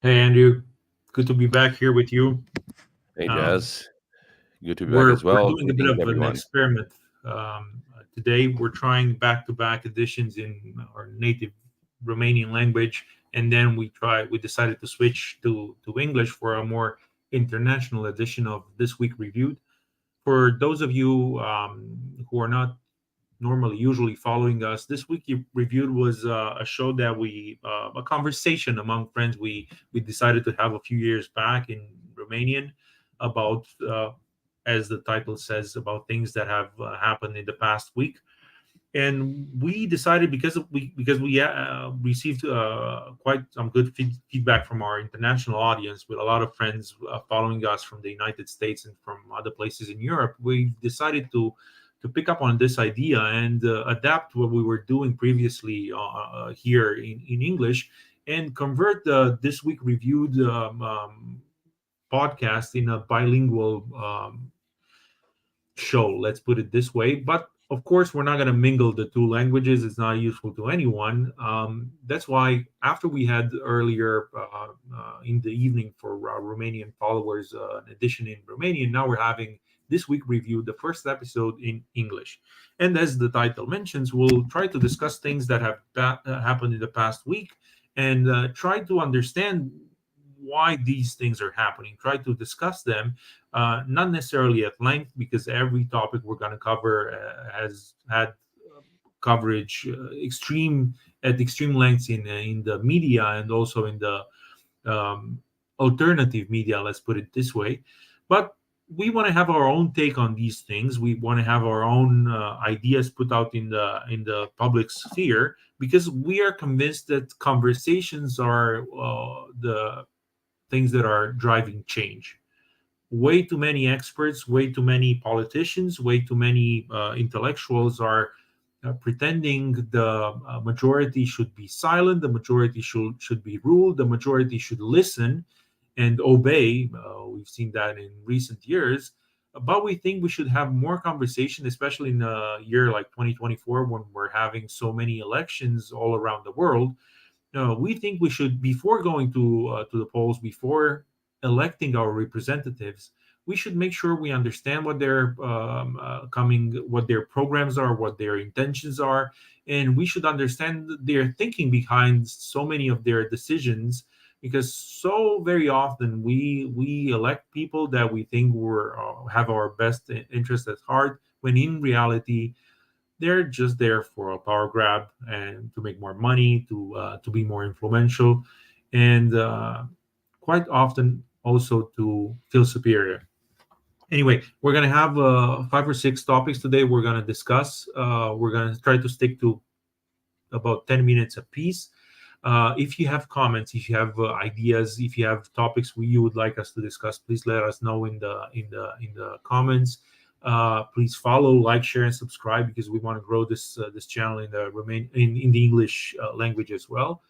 Hey, Andrew. Good to be back here with you. Hey, Um, Jazz. Good to be back as we're well. doing a bit Greetings, of an everyone. experiment. Today, we're trying back-to-back editions in our native Romanian language, and then we decided to switch to English for a more international edition of This Week Reviewed. For those of you who are not usually following us, this week you reviewed was a show that a conversation among friends we decided to have a few years back in Romanian about, as the title says, about things that have happened in the past week. And we decided because we received quite some good feedback from our international audience, with a lot of friends following us from the United States and from other places in Europe. We decided to pick up on this idea and adapt what we were doing previously here in English, and convert the This Week Reviewed podcast in a bilingual show, let's put it this way. But of course, we're not going to mingle the two languages. It's not useful to anyone. That's why, after we had earlier in the evening for our Romanian followers an edition in Romanian, now we're having this week review the first episode in English. And as the title mentions, we'll try to discuss things that have happened in the past week, and try to understand why these things are happening, try to discuss them, not necessarily at length, because every topic we're going to cover has had coverage extreme lengths in the media, and also in the um, alternative media, let's put it this way. But we want to have our own take on these things. We want to have our own ideas put out in the public sphere, because we are convinced that conversations are the things that are driving change. Way too many experts, way too many politicians, way too many intellectuals are pretending the majority should be silent, the majority should be ruled, the majority should listen and obey. We've seen that in recent years. But we think we should have more conversation, especially in a year like 2024, when we're having so many elections all around the world. No, we think we should, before going to the polls, before electing our representatives, we should make sure we understand what what their programs are, what their intentions are, and we should understand their thinking behind so many of their decisions. Because so very often we elect people that we think were have our best interest at heart, when in reality they're just there for a power grab and to make more money, to be more influential, and quite often also to feel superior. Anyway, we're gonna have 5 or 6 topics today. We're gonna discuss. We're gonna try to stick to about 10 minutes apiece. If you have comments, if you have ideas, if you have topics you would like us to discuss, please let us know in the comments. Please follow, like, share, and subscribe, because we want to grow this channel in the English language as well.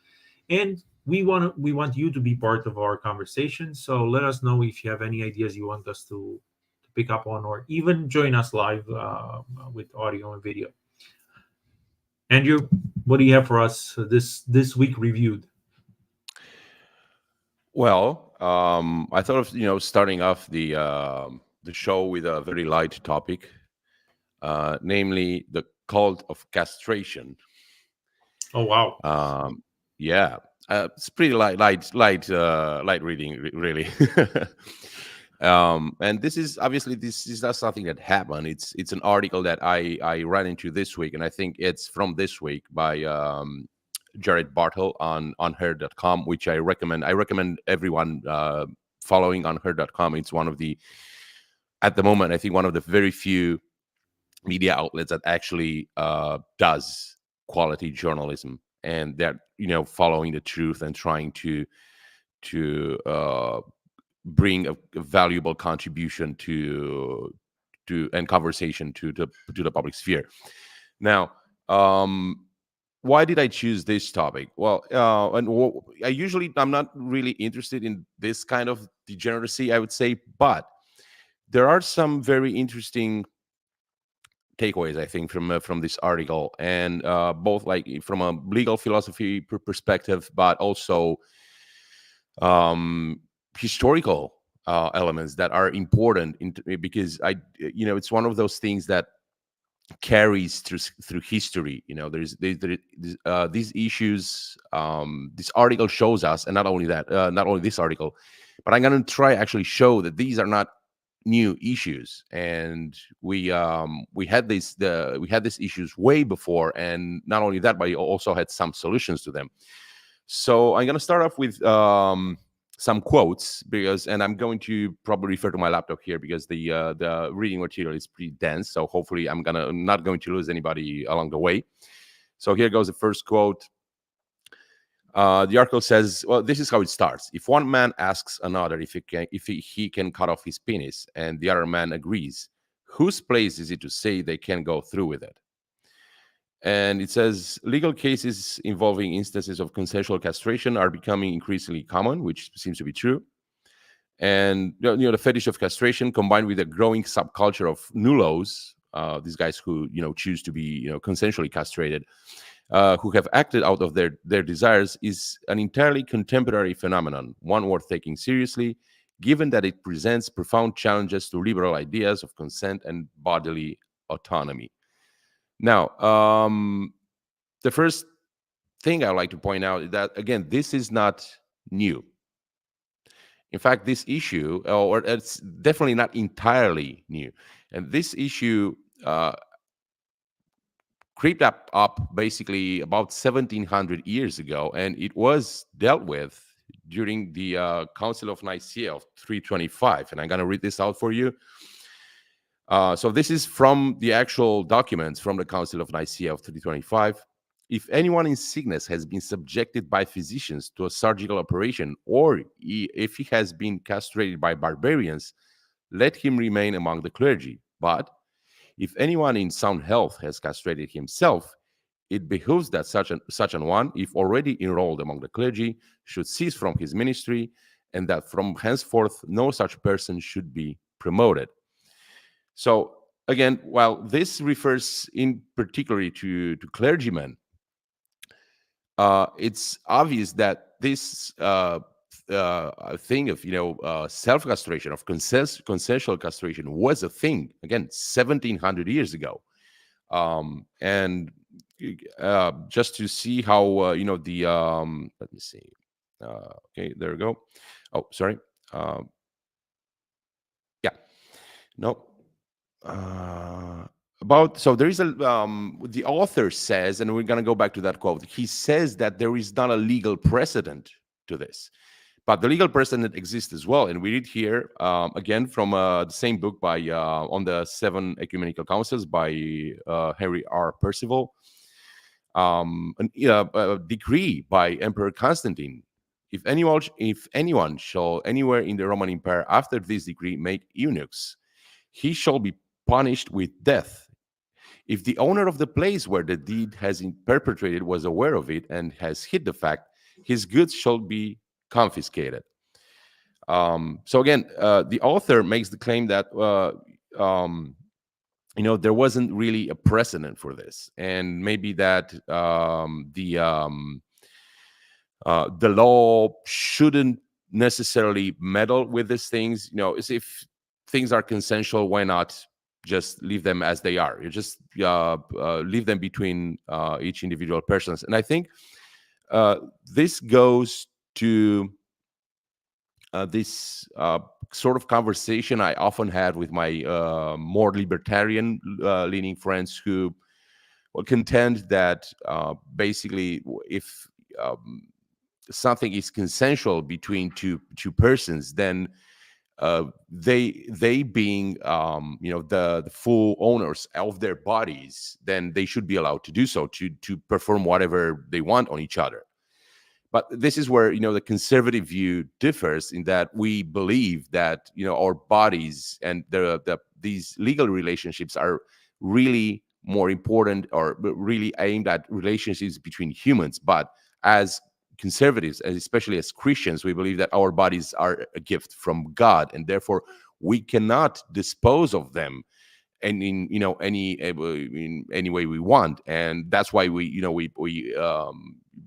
And we want you to be part of our conversation. So let us know if you have any ideas you want us to pick up on, or even join us live with audio and video. Andrew, what do you have for us this week reviewed? Well, I thought of starting off the show with a very light topic, namely the cult of castration. Oh, wow. Yeah, it's pretty light reading, really. And this is obviously this is not something that happened. It's an article that I ran into this week, and I think it's from this week by Jared Bartle on her.com, which I recommend. I recommend everyone following on her.com. It's one of the, at the moment, I think one of the very few media outlets that actually does quality journalism, and that following the truth and trying to bring a valuable contribution to and conversation to the public sphere. Now, why did I choose this topic? Well, I'm not really interested in this kind of degeneracy, I would say, but there are some very interesting takeaways, I think, from this article, and both like from a legal philosophy perspective, but also um, historical elements that are important because it's one of those things that carries through history. These issues. This article shows us, and not only that, not only this article, but I'm going to try actually show that these are not new issues, and we had these issues way before, and not only that, but we also had some solutions to them. So I'm going to start off with some quotes, and I'm going to probably refer to my laptop here because the reading material is pretty dense. So hopefully I'm not going to lose anybody along the way. So here goes the first quote. The article says, well, this is how it starts. If one man asks another if he can cut off his penis, and the other man agrees, whose place is it to say they can go through with it? And it says legal cases involving instances of consensual castration are becoming increasingly common, which seems to be true. And the fetish of castration, combined with a growing subculture of nullos, these guys who choose to be consensually castrated, who have acted out of their desires, is an entirely contemporary phenomenon, one worth taking seriously, given that it presents profound challenges to liberal ideas of consent and bodily autonomy. Now, the first thing I would like to point out is that, again, this is not new. In fact, this issue, or it's definitely not entirely new. And this issue creeped up basically about 1700 years ago, and it was dealt with during the Council of Nicaea of 325. And I'm going to read this out for you. So this is from the actual documents from the Council of Nicaea of 325. If anyone in sickness has been subjected by physicians to a surgical operation, or if he has been castrated by barbarians, let him remain among the clergy. But if anyone in sound health has castrated himself, it behooves that such an one, if already enrolled among the clergy, should cease from his ministry, and that from henceforth no such person should be promoted. So again, while this refers in particular to clergymen, it's obvious that this thing of self-castration, of consensual castration, was a thing again 1700 years ago. And just to see how let me see. Okay, there we go. Oh, sorry. Yeah. No. So there is the author says, and we're going to go back to that quote. He says that there is not a legal precedent to this, but the legal precedent exists as well. And we read here again from the same book by on the 7 Ecumenical Councils by Henry R. Percival, a decree by Emperor Constantine. If anyone shall anywhere in the Roman Empire after this decree make eunuchs, he shall be punished with death. If the owner of the place where the deed has been perpetrated was aware of it and has hid the fact, his goods shall be confiscated. So again, the author makes the claim that there wasn't really a precedent for this, and maybe that the law shouldn't necessarily meddle with these things. As if things are consensual, why not just leave them as they are? You just leave them between each individual persons. And I think this goes to this sort of conversation I often had with my more libertarian leaning friends who will contend that basically if something is consensual between two persons, then they being the full owners of their bodies, then they should be allowed to do so, to perform whatever they want on each other. But this is where the conservative view differs, in that we believe that our bodies and these legal relationships are really more important, or really aimed at relationships between humans. But as conservatives, and especially as Christians, we believe that our bodies are a gift from God, and therefore we cannot dispose of them in any way we want. And that's why we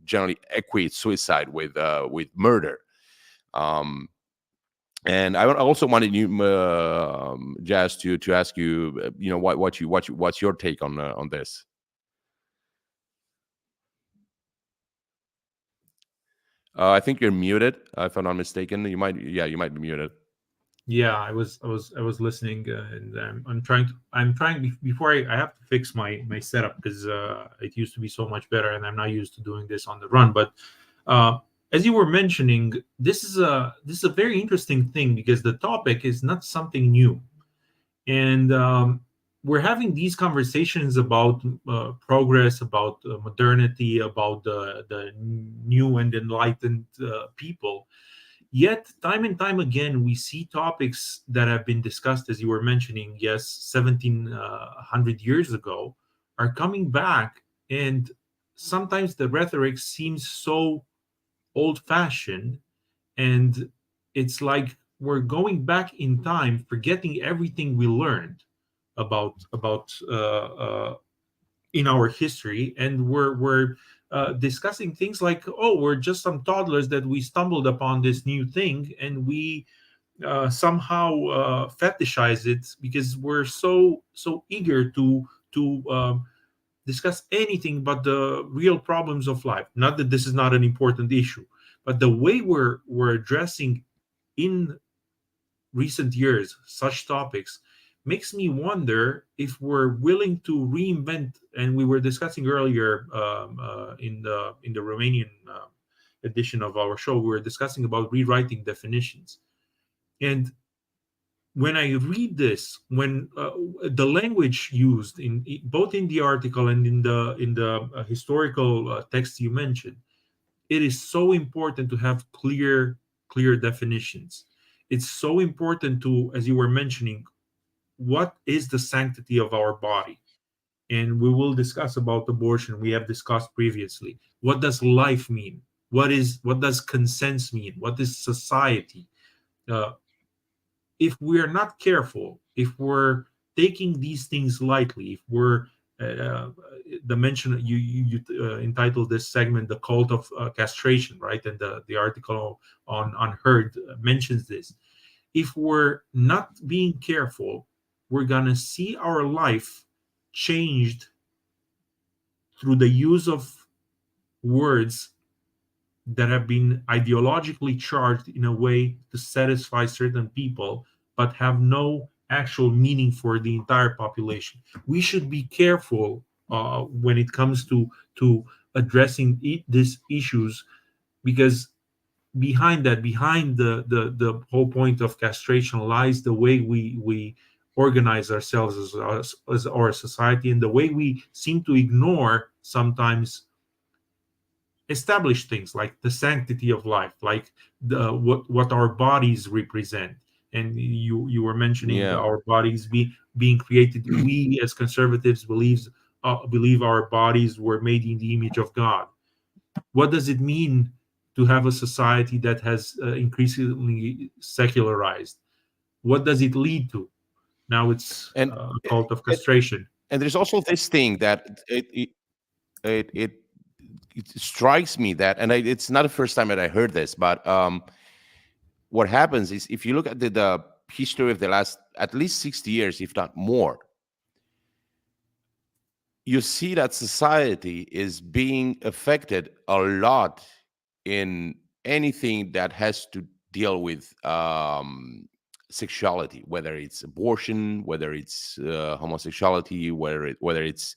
generally equate suicide with murder. And I also wanted you, Jazz, to ask you, what's your take on this? I think you're muted, if I'm not mistaken. You might be muted. Yeah, I was listening, and I'm trying to before I have to fix my setup, because it used to be so much better, and I'm not used to doing this on the run. But uh, as you were mentioning, this is a very interesting thing, because the topic is not something new, and we're having these conversations about progress, about modernity, about the new and enlightened people. Yet, time and time again, we see topics that have been discussed, as you were mentioning, yes, 1700 years ago, are coming back. And sometimes the rhetoric seems so old fashioned. And it's like we're going back in time, forgetting everything we learned about in our history, and we're discussing things like, oh, we're just some toddlers that we stumbled upon this new thing, and we somehow fetishize it, because we're so eager to discuss anything but the real problems of life. Not that this is not an important issue, but the way we're addressing in recent years such topics makes me wonder if we're willing to reinvent. And we were discussing earlier, in the Romanian edition of our show, we were discussing about rewriting definitions. And when I read this, when the language used in both in the article and in the historical text you mentioned, it is so important to have clear definitions. It's so important to, as you were mentioning, what is the sanctity of our body. And we will discuss about abortion. We have discussed previously, what does life mean, what does consent mean, what is society. If we're not careful, if we're taking these things lightly, if we're uh, the mention you entitled this segment "The Cult of Castration," right? And the article on Herd mentions this. If we're not being careful, we're gonna see our life changed through the use of words that have been ideologically charged in a way to satisfy certain people, but have no actual meaning for the entire population. We should be careful when it comes to addressing these issues, because behind the whole point of castration lies the way we organize ourselves as our society, and the way we seem to ignore sometimes establish things like the sanctity of life, like the what our bodies represent. And you were mentioning Yeah. our bodies being created. We as conservatives believe our bodies were made in the image of God. What does it mean to have a society that has increasingly secularized? What does it lead to? Now it's and a cult of castration. and there's also this thing that it it strikes me that, and it's not the first time that I heard this, but what happens is, if you look at the history of the last at least 60 years, if not more, you see that society is being affected a lot in anything that has to deal with sexuality, whether it's abortion, whether it's homosexuality, whether it's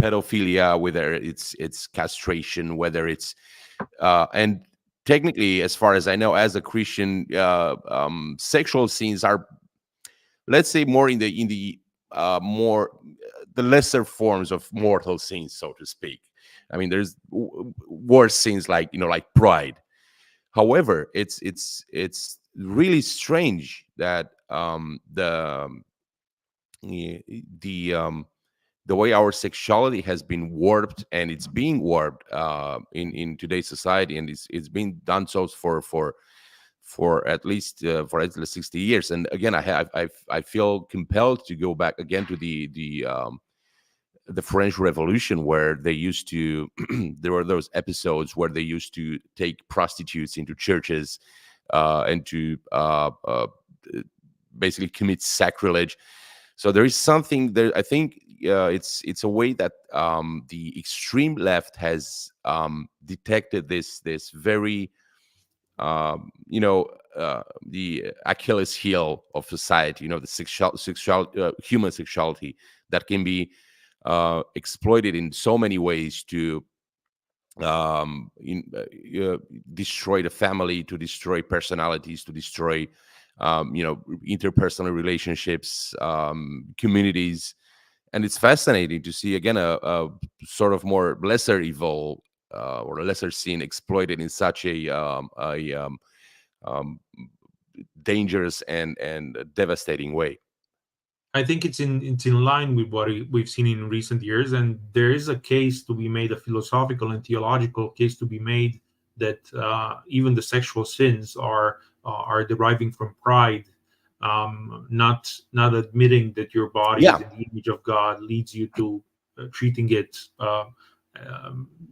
pedophilia, whether it's castration, whether it's and technically, as far as I know, as a Christian, sexual sins are, let's say, more in the more the lesser forms of mortal sins, so to speak. I mean, there's worse sins, like, like pride. However, it's really strange that the the way our sexuality has been warped, and it's being warped in today's society, and it's been done so for at least 60 years. And again, I feel compelled to go back again to the French Revolution, where they used to there were those episodes where they used to take prostitutes into churches and to basically commit sacrilege. So there is something there. I think it's a way that the extreme left has detected this very the Achilles heel of society. The human sexuality that can be exploited in so many ways to destroy the family, to destroy personalities, to destroy interpersonal relationships, communities. And it's fascinating to see again a sort of more lesser evil or a lesser sin exploited in such um, dangerous and devastating way. I think it's in line with what we've seen in recent years, and there is a case to be made, a philosophical and theological case to be made, that even the sexual sins are deriving from pride. Not admitting that your body is Yeah, in the image of God leads you to treating it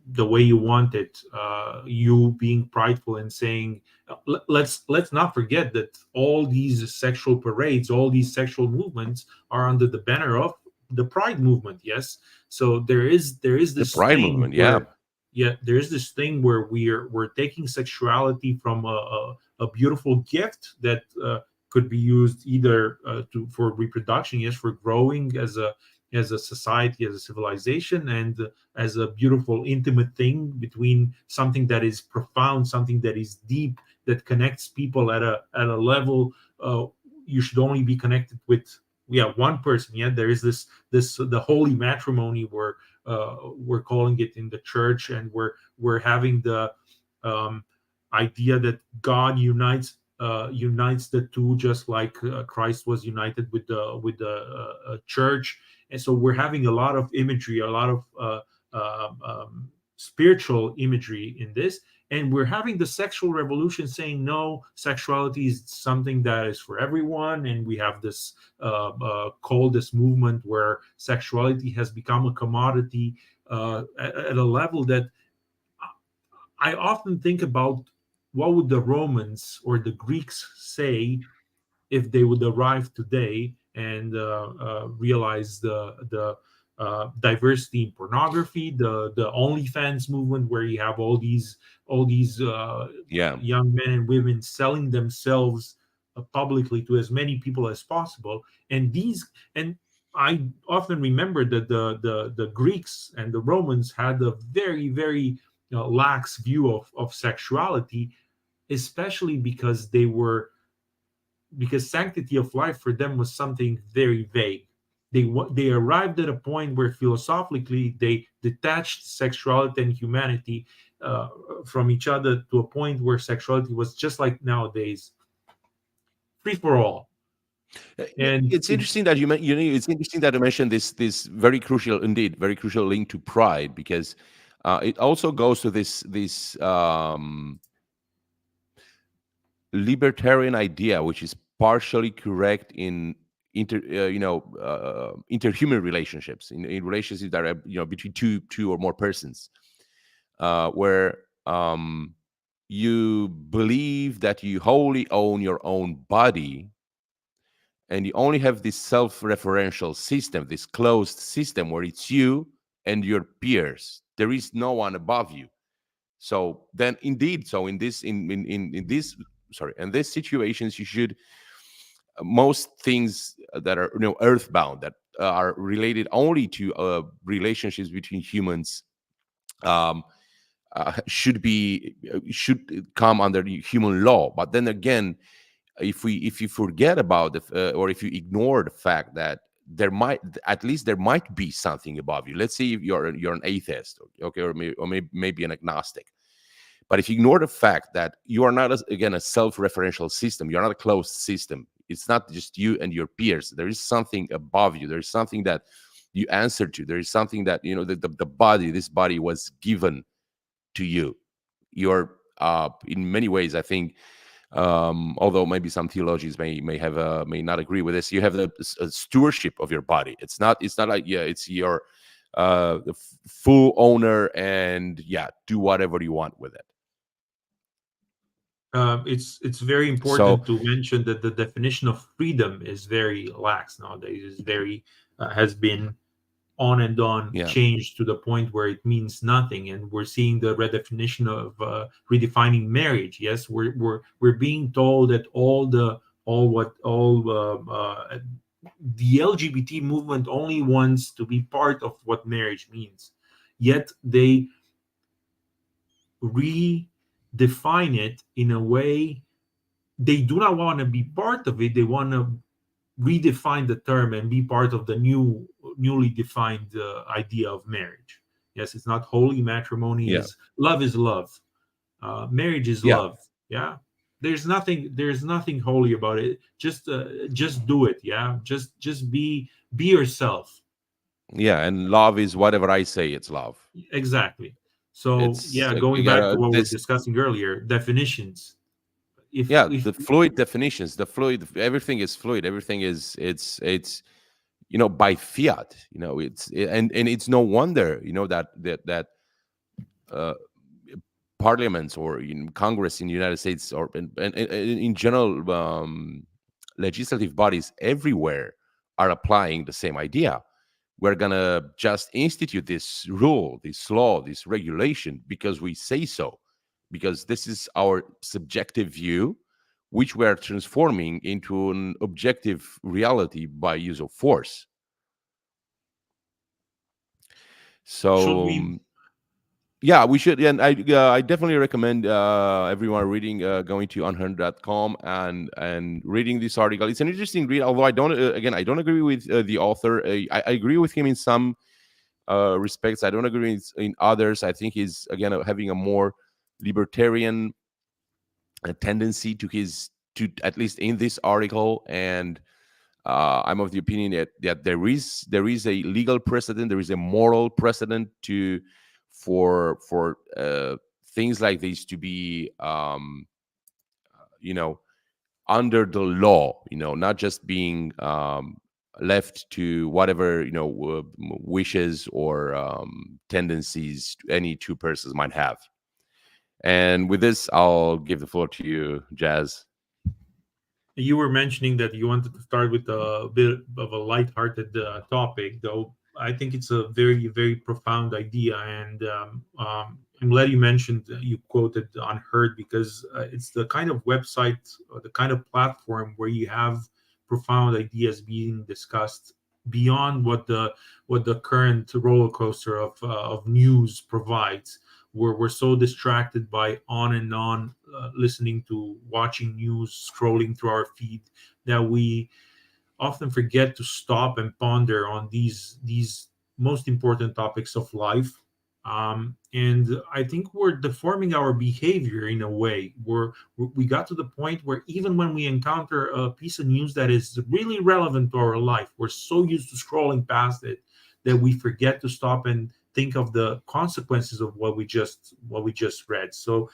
the way you want it. You being prideful and saying, let's not forget that all these sexual parades, all these sexual movements are under the banner of the pride movement. Yes, so there is the this pride thing movement. Yeah, where, yeah, there is this thing where we're taking sexuality from a beautiful gift that could be used either for reproduction, yes, for growing as a society, as a civilization, and as a beautiful intimate thing between something that is profound, something that is deep, that connects people at a level uh, you should only be connected with, yeah, one person. Yeah, there is this the holy matrimony, where we're calling it in the church, and we're having the um, idea that God unites the two, just like Christ was united with the church. And so we're having a lot of imagery, a lot of spiritual imagery in this, and we're having the sexual revolution saying no, sexuality is something that is for everyone, and we have this call this movement where sexuality has become a commodity at a level that I often think about, what would the Romans or the Greeks say if they would arrive today and realize the diversity in pornography, the OnlyFans movement, where you have all these yeah, young men and women selling themselves publicly to as many people as possible, and I often remember that the Greeks and the Romans had a very lax view of sexuality, especially because sanctity of life for them was something very vague. They arrived at a point where philosophically they detached sexuality and humanity from each other, to a point where sexuality was just like nowadays, free for all. And It's interesting that it's interesting that you mentioned this very crucial, indeed, very crucial link to pride, because it also goes to this libertarian idea, which is partially correct in interhuman relationships, in relationships that are between two or more persons, where you believe that you wholly own your own body, and you only have this self-referential system, this closed system where it's you and your peers. There is no one above you. So then, indeed, so in this, sorry, in these situations, you should most things that are earthbound, that are related only to relationships between humans, um, should come under the human law. But then again, if you forget about or if you ignore the fact that there might be something above you. Let's say if you're an atheist, okay, or maybe an agnostic. But if you ignore the fact that you are not, again, a self-referential system, you're not a closed system. It's not just you and your peers. There is something above you. There is something that you answer to. There is something that the body. This body was given to you. You're in many ways, I think, although maybe some theologians may not agree with this, you have the stewardship of your body. It's not like, yeah, it's your full owner, and yeah, do whatever you want with it. It's very So important to mention that the definition of freedom is very lax nowadays. Is very has been on and on yeah, changed to the point where it means nothing, and we're seeing the redefinition of redefining marriage. Yes, we're being told that all what all the LGBT movement only wants to be part of what marriage means, yet they redefine it in a way. They do not want to be part of it. They want to redefine the term and be part of the newly defined idea of marriage. Yes, it's not holy matrimony. yeah, Is love is love. Marriage is yeah, love. Yeah, there's nothing holy about it. Just do it. Yeah, just be yourself. yeah. And love is whatever I say. It's love. Exactly. So It's yeah, you going back to gotta what we were this. discussing earlier, definitions. Yeah, If the fluid definitions. The fluid. Everything is fluid. Everything is. It's by fiat. And it's no wonder that uh, parliaments or in Congress in the United States or in general legislative bodies everywhere are applying the same idea. We're gonna just institute this rule, this law, this regulation because we say so, because this is our subjective view, which we are transforming into an objective reality by use of force. should So we yeah, we should, and I definitely recommend everyone reading, going to unheard.com and reading this article. It's an interesting read, although I don't again I don't agree with the author. I agree with him in some respects. I don't agree in others. I think he's again having a more libertarian tendency to his to at least in this article. And I'm of the opinion that there is a legal precedent, there is a moral precedent to for things like this to be you know under the law, not just being left to whatever wishes or tendencies any two persons might have. And with this, I'll give the floor to you, Jazz. You were mentioning that you wanted to start with a bit of a lighthearted topic, though I think it's a very, very profound idea. And I'm glad you mentioned, you quoted Unheard, because it's the kind of website or the kind of platform where you have profound ideas being discussed beyond what the current roller coaster of news provides. We're so distracted by on and on listening to watching news, scrolling through our feed, that we often forget to stop and ponder on these most important topics of life. And I think we're deforming our behavior in a way. We got to the point where even when we encounter a piece of news that is really relevant to our life, we're so used to scrolling past it that we forget to stop and think of the consequences of what we just read. So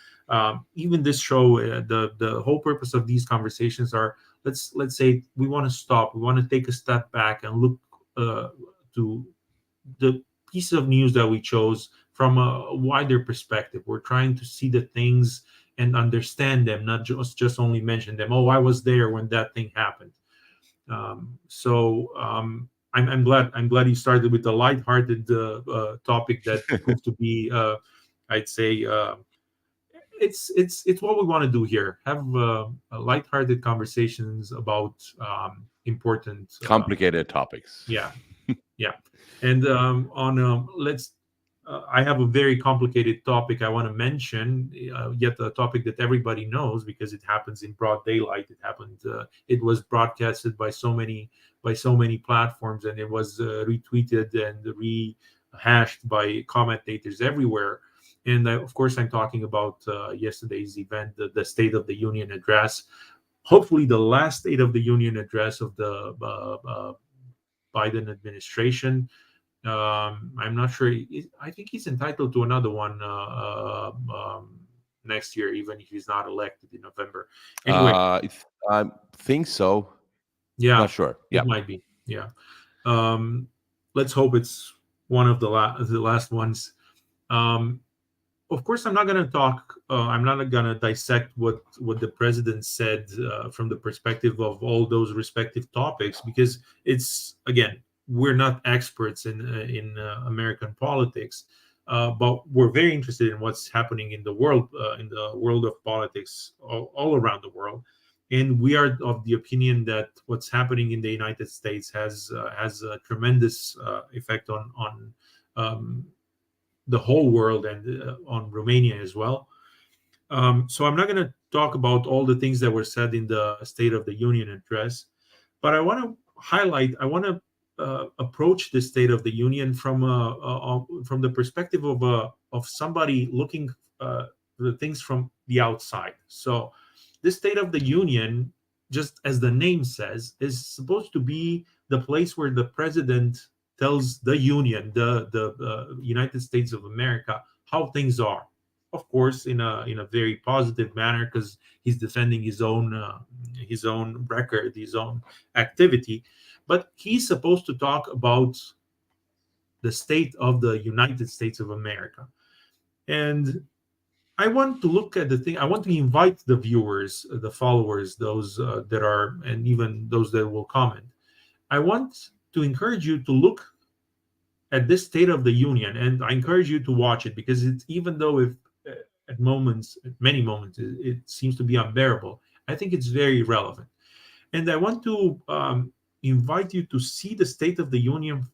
even this show, the whole purpose of these conversations are, let's say we want to stop, we want to take a step back and look to the piece of news that we chose from a wider perspective. We're trying to see the things and understand them, not just only mention them. Oh, I was there when that thing happened. I'm glad you started with the lighthearted topic that proved to be, I'd say, it's what we want to do here. Have lighthearted conversations about important, Complicated topics. yeah, yeah. And on let's. I have a very complicated topic I want to mention, yet a topic that everybody knows because it happens in broad daylight. It happened. It was broadcasted by so many platforms, and it was retweeted and rehashed by commentators everywhere. And of course, I'm talking about yesterday's event, the State of the Union address. Hopefully, the last State of the Union address of the Biden administration. I'm not sure. I think he's entitled to another one next year, even if he's not elected in November. Anyway, I think so. yeah, Not sure. it Yeah. might be. Yeah. Um, let's hope it's one of the last ones. Um, of course, I'm not going to talk. I'm not going to dissect what the president said from the perspective of all those respective topics, because it's, again, we're not experts in American politics, but we're very interested in what's happening in the world of politics all around the world, and we are of the opinion that what's happening in the United States has a tremendous effect on the whole world and on Romania as well. So I'm not going to talk about all the things that were said in the State of the Union address, but I want to approach the State of the Union from the perspective of somebody looking the things from the outside. So this State of the Union, just as the name says, is supposed to be the place where the president tells the Union, the United States of America, how things are. Of course, in a very positive manner, because he's defending his own record, his own activity, but he's supposed to talk about the state of the United States of America. And I want to look at the thing. I want to invite the viewers, the followers, those that are, and even those that will comment. I want to encourage you to look at this State of the Union, and I encourage you to watch it, because it's, even though if at many moments, it seems to be unbearable, I think it's very relevant. And I want to invite you to see the State of the Union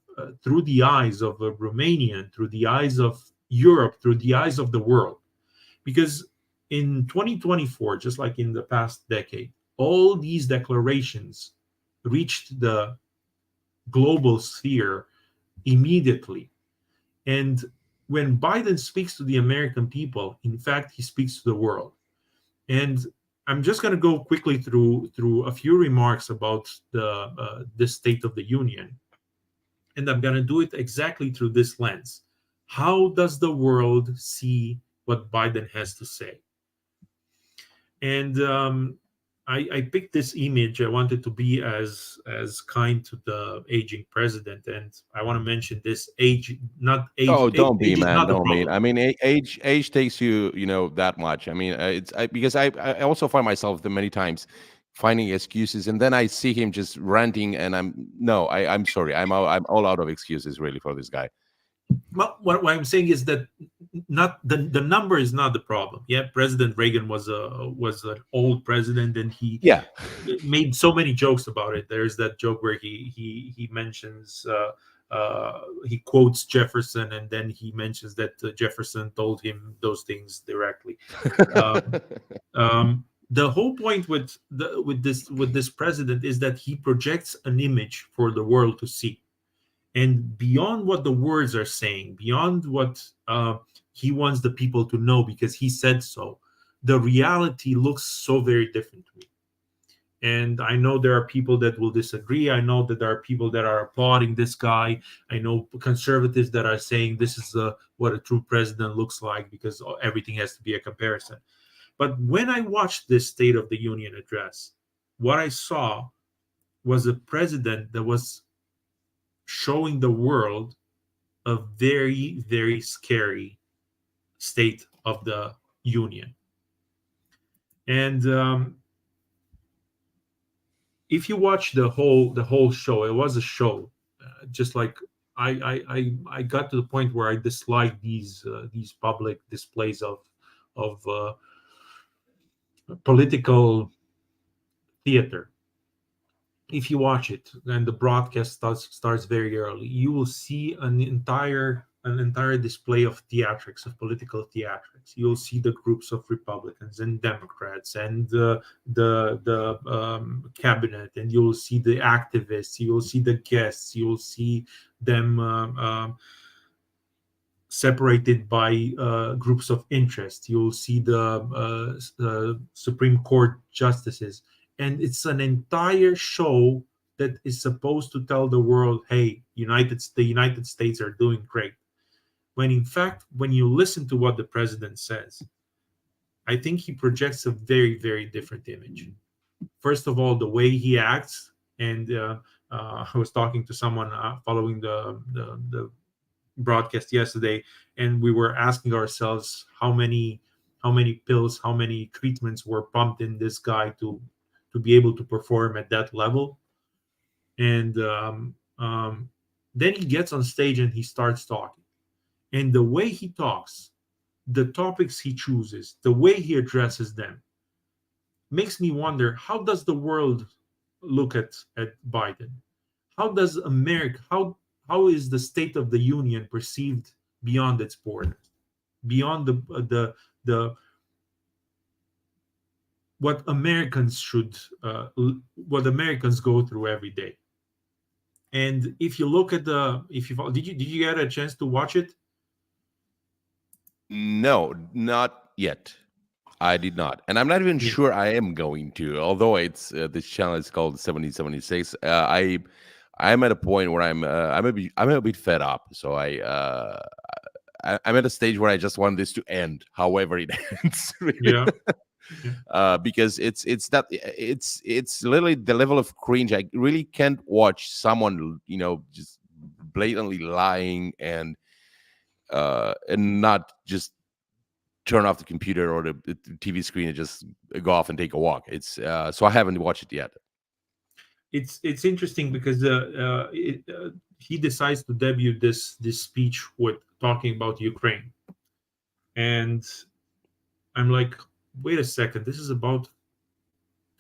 through the eyes of a Romanian, through the eyes of Europe, through the eyes of the world. Because in 2024, just like in the past decade, all these declarations reached the global sphere immediately. And when Biden speaks to the American people, in fact, he speaks to the world. And I'm just going to go quickly through a few remarks about the State of the Union, and I'm going to do it exactly through this lens. How does the world see what Biden has to say? And I picked this image. I wanted to be as kind to the aging president, and I want to mention this age, not age. Oh, don't be, Age is man. not the Don't be. problem. I mean, age takes you, that much. I mean, because I also find myself the many times finding excuses, and then I see him just ranting, and I'm sorry, I'm all out of excuses really for this guy. Well, what I'm saying is that not the number is not the problem. Yeah, President Reagan was an old president, and he Yeah. made so many jokes about it. There's that joke where he mentions he quotes Jefferson, and then he mentions that Jefferson told him those things directly. The whole point with this president is that he projects an image for the world to see, and beyond what the words are saying, beyond what he wants the people to know because he said so, the reality looks so very different to me. And I know there are people that will disagree. I know that there are people that are applauding this guy. I know conservatives that are saying this is what a true president looks like, because everything has to be a comparison. But when I watched this State of the Union address, what I saw was a president that was showing the world a very, very scary state of the union. And if you watch the whole show, it was a show. Just like I got to the point where I dislike these public displays of political theater. If you watch it and the broadcast starts very early, you will see an entire display of theatrics, of political theatrics. You'll see the groups of Republicans and Democrats and the cabinet, and you'll see the activists. You'll see the guests. You'll see them separated by groups of interest. You'll see the Supreme Court justices, and it's an entire show that is supposed to tell the world, "Hey, the United States are doing great." When in fact, when you listen to what the president says, I think he projects a very, very different image. First of all, the way he acts, and I was talking to someone following the broadcast yesterday, and we were asking ourselves how many pills, how many treatments were pumped in this guy to be able to perform at that level. And then he gets on stage and he starts talking. And the way he talks, the topics he chooses, the way he addresses them, makes me wonder, how does the world look at Biden? How does America, how is the State of the Union perceived beyond its borders, beyond the what Americans should what Americans go through every day? And if you look at if you did you get a chance to watch it? No, not yet. I did not, and I'm not even Yeah. sure I am going to. Although it's this channel is called 7076. I'm at a point where I'm a bit fed up. So I'm at a stage where I just want this to end, however it ends. Really. Yeah. Yeah. Because it's literally the level of cringe. I really can't watch someone just blatantly lying and not just turn off the computer or the TV screen and just go off and take a walk. It's so I haven't watched it yet. It's interesting because he decides to debut this speech with talking about Ukraine, and I'm like, wait a second, this is about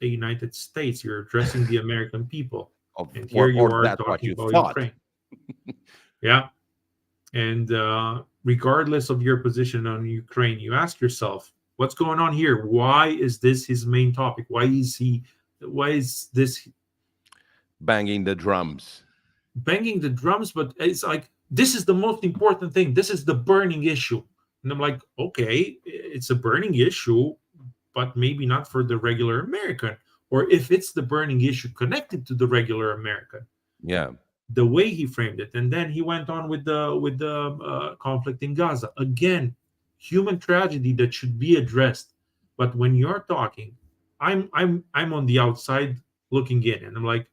the United States. You're addressing the American people, and here you are that's what talking you about thought. Ukraine. Yeah, and regardless of your position on Ukraine, you ask yourself, what's going on here? Why is this his main topic? Why is this Banging the drums? banging the drums? But it's like, this is the most important thing. This is the burning issue. And I'm like, okay, it's a burning issue, but maybe not for the regular American. Or if it's the burning issue connected to the regular American, Yeah. the way he framed it. And then he went on with the conflict in Gaza. Again, human tragedy that should be addressed. But when you're talking, I'm on the outside looking in, and I'm like,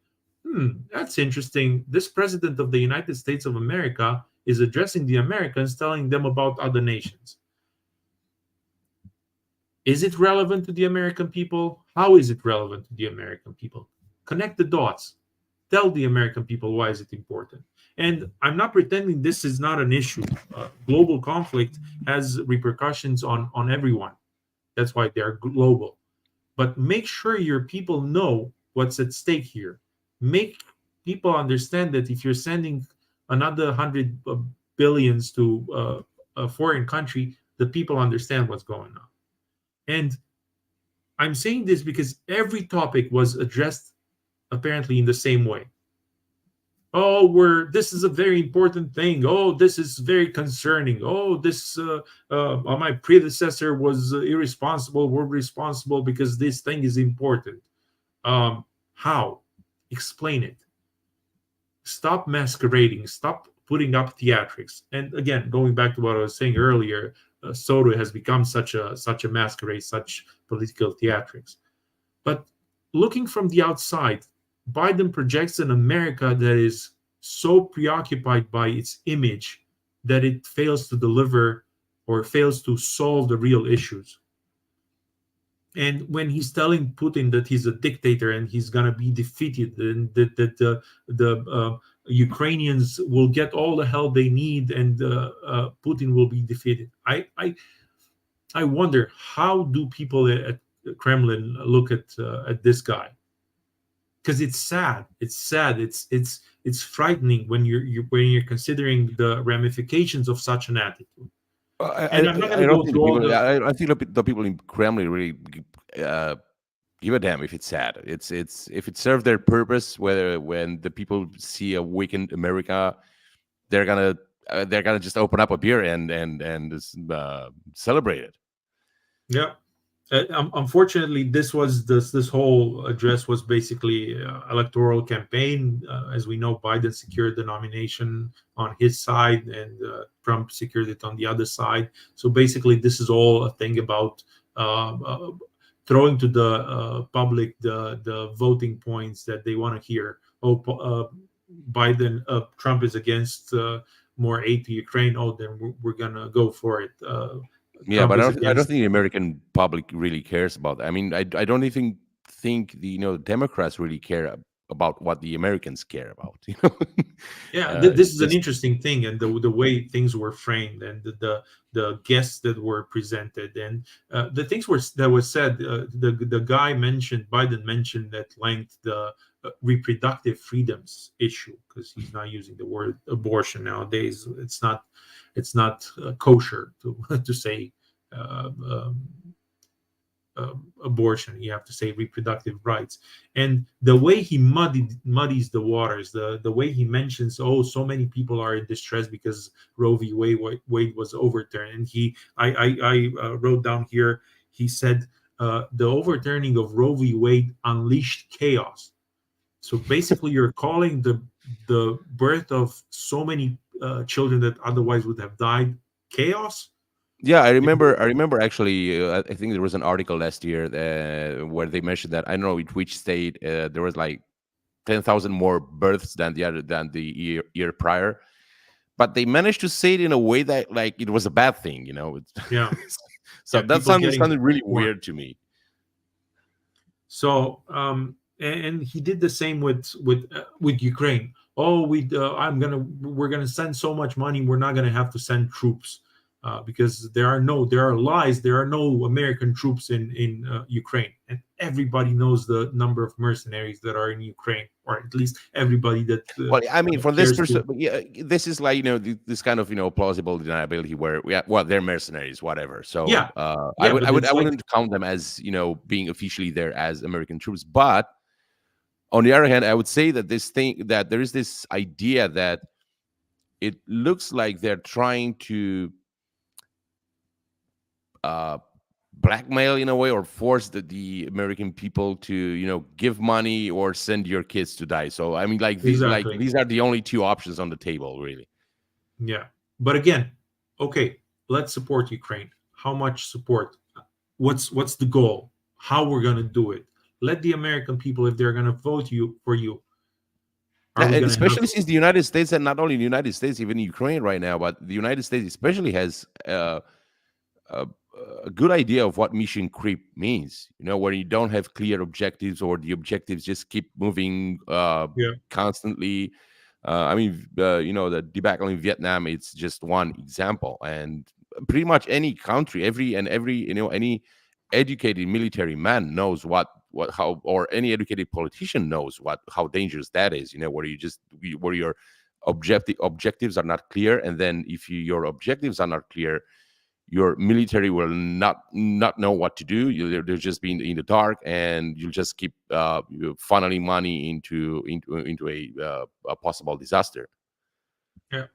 that's interesting. This president of the United States of America is addressing the Americans, telling them about other nations. Is it relevant to the American people? How is it relevant to the American people? Connect the dots. Tell the American people why is it important. And I'm not pretending this is not an issue. Global conflict has repercussions on everyone. That's why they're global. But make sure your people know what's at stake here. Make people understand that if you're sending another 100 billions to a foreign country, the people understand what's going on. And I'm saying this because every topic was addressed apparently in the same way. Oh, this is a very important thing. Oh, this is very concerning. Oh, this my predecessor was irresponsible. We're responsible because this thing is important. How? Explain it. Stop masquerading. Stop putting up theatrics. And again, going back to what I was saying earlier, Soto has become such a masquerade, such political theatrics. But looking from the outside, Biden projects an America that is so preoccupied by its image that it fails to deliver or fails to solve the real issues. And when he's telling Putin that he's a dictator and he's going to be defeated, and that the Ukrainians will get all the help they need, and Putin will be defeated, I wonder, how do people at Kremlin look at this guy? Because it's sad. It's sad. It's frightening when you're considering the ramifications of such an attitude. And I'm not going to go through all the. I think the people in Kremlin really give a damn if it's sad. It's if it serves their purpose. Whether when the people see a weakened America, they're gonna just open up a beer and just, celebrate it. Yeah. Unfortunately, this whole address was basically electoral campaign. As we know, Biden secured the nomination on his side, and Trump secured it on the other side. So basically, this is all a thing about throwing to the public the voting points that they want to hear. Oh, Trump is against more aid to Ukraine, oh, then we're gonna go for it. Yeah, Trump but is I don't against. think the American public really cares about that. I mean, I don't even think the Democrats really care about what the Americans care about. Yeah, this It's is an just interesting thing, and the way things were framed, and the guests that were presented, and the things were that was said. The guy mentioned, Biden mentioned at length the reproductive freedoms issue, because he's not using the word abortion nowadays. It's not kosher to to say. Abortion, you have to say reproductive rights. And the way he muddies the waters, the way he mentions, oh, so many people are in distress because Roe v. Wade was overturned, and I wrote down here, he said the overturning of Roe v. Wade unleashed chaos. So basically you're calling the birth of so many children that otherwise would have died chaos. yeah. I remember actually. I think there was an article last year where they mentioned that I don't know in which state there was like 10,000 more births than the year prior, but they managed to say it in a way that like it was a bad thing. Yeah, So yeah, that people getting sounded really born. weird to me. So and he did the same with Ukraine. Oh, we're gonna send so much money, we're not gonna have to send troops because there are lies. There are no American troops in Ukraine, and everybody knows the number of mercenaries that are in Ukraine, or at least everybody that Well, I mean, from this cares to. perspective, yeah, this is like this kind of plausible deniability where well, they're mercenaries, whatever. So Yeah, yeah, but I it's like, wouldn't count them as being officially there as American troops. But on the other hand, I would say that there is this idea that it looks like they're trying to uh, blackmail in a way or force the American people to give money or send your kids to die. So I mean, like exactly. these are the only two options on the table, really. Yeah. But again, okay, let's support Ukraine. How much support? What's the goal? How we're going to do it? Let the American people, if they're going to vote you for you, are Yeah, we and going to have. especially since the United States, and not only the United States, even Ukraine right now, but the United States especially has a, a good idea of what mission creep means. Where you don't have clear objectives, or the objectives just keep moving Yeah, constantly. I mean, the debacle in Vietnam, it's just one example, and pretty much any country, any educated military man knows how, or any educated politician knows how dangerous that is. Where your objectives are not clear, and then if your objectives are not clear, your military will not know what to do. They'll just be in the dark, and you'll just keep funneling money into a possible disaster. yeah.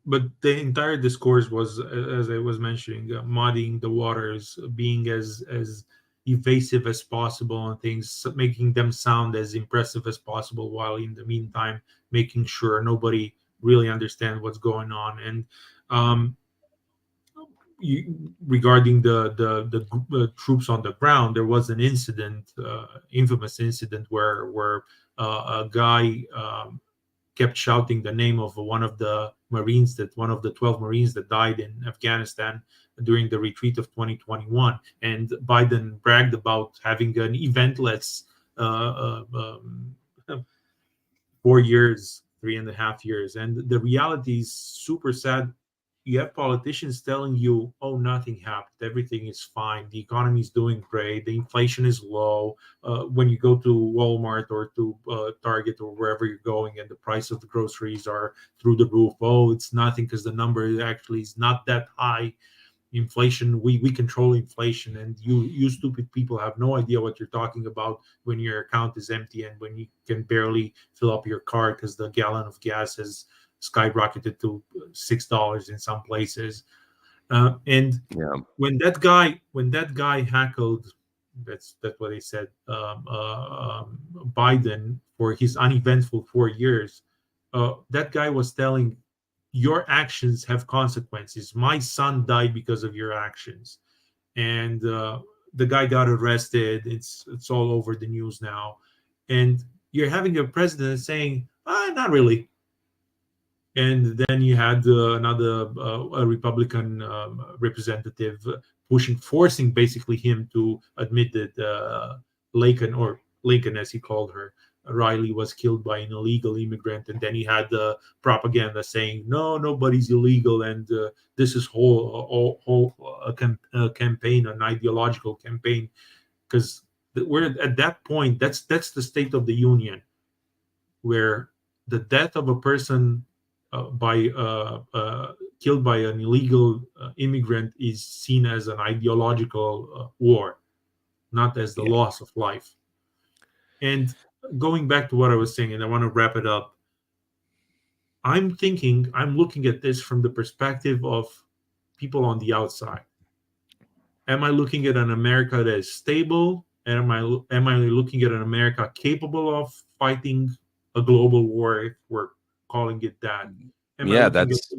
But the entire discourse was, as I was mentioning, muddying the waters, being as evasive as possible on things, making them sound as impressive as possible, while in the meantime making sure nobody really understands what's going on. And um, regarding the troops on the ground, there was an incident, infamous incident, where a guy kept shouting the name of one of the 12 Marines that died in Afghanistan during the retreat of 2021. And Biden bragged about having an eventless 4 years, 3.5 years. And the reality is super sad. You have politicians telling you, oh, nothing happened, everything is fine, the economy is doing great, the inflation is low. When you go to Walmart or to Target or wherever you're going, and the price of the groceries are through the roof, oh, it's nothing because the number actually is not that high. Inflation, we control inflation, and you stupid people have no idea what you're talking about when your account is empty and when you can barely fill up your car because the gallon of gas has skyrocketed to $6 in some places. And Yeah. when that guy heckled, that's what they said, Biden for his uneventful 4 years. That guy was telling, your actions have consequences. My son died because of your actions, and the guy got arrested. It's all over the news now, and you're having a president saying, not really. And then you had another a Republican representative forcing basically him to admit that Laken, or Lincoln as he called her, Riley, was killed by an illegal immigrant. And then he had the propaganda saying, no, nobody's illegal, and this is a campaign, an ideological campaign, because we're at that point. That's the State of the Union, where the death of a person by killed by an illegal immigrant is seen as an ideological war, not as the Yeah. loss of life. And going back to what I was saying, and I want to wrap it up, I'm looking at this from the perspective of people on the outside. Am I looking at an America that is stable? And am I looking at an America capable of fighting a global war, if we're calling it that? Am I Yeah, looking at that's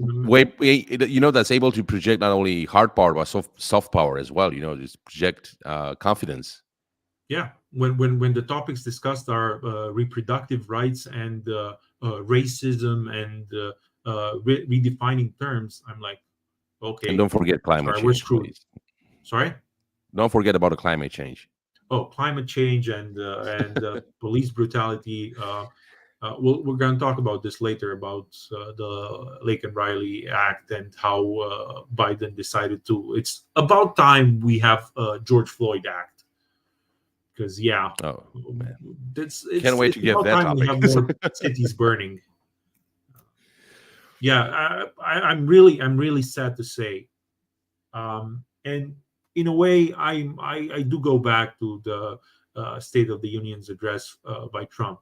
that's able to project not only hard power but soft power as well. Just project confidence. yeah, when the topics discussed are reproductive rights and racism and redefining terms, I'm like, And okay, don't forget climate sorry, we're change, screwed. please. Sorry. Don't forget about the climate change. Oh, climate change and police brutality. We're going to talk about this later, about the Laken Riley Act and how Biden decided to. It's about time we have George Floyd Act, because Oh man, can't it's wait to get about that time we topic. have more cities burning. Yeah, I'm really sad to say, and in a way, I do go back to the State of the Union's address by Trump.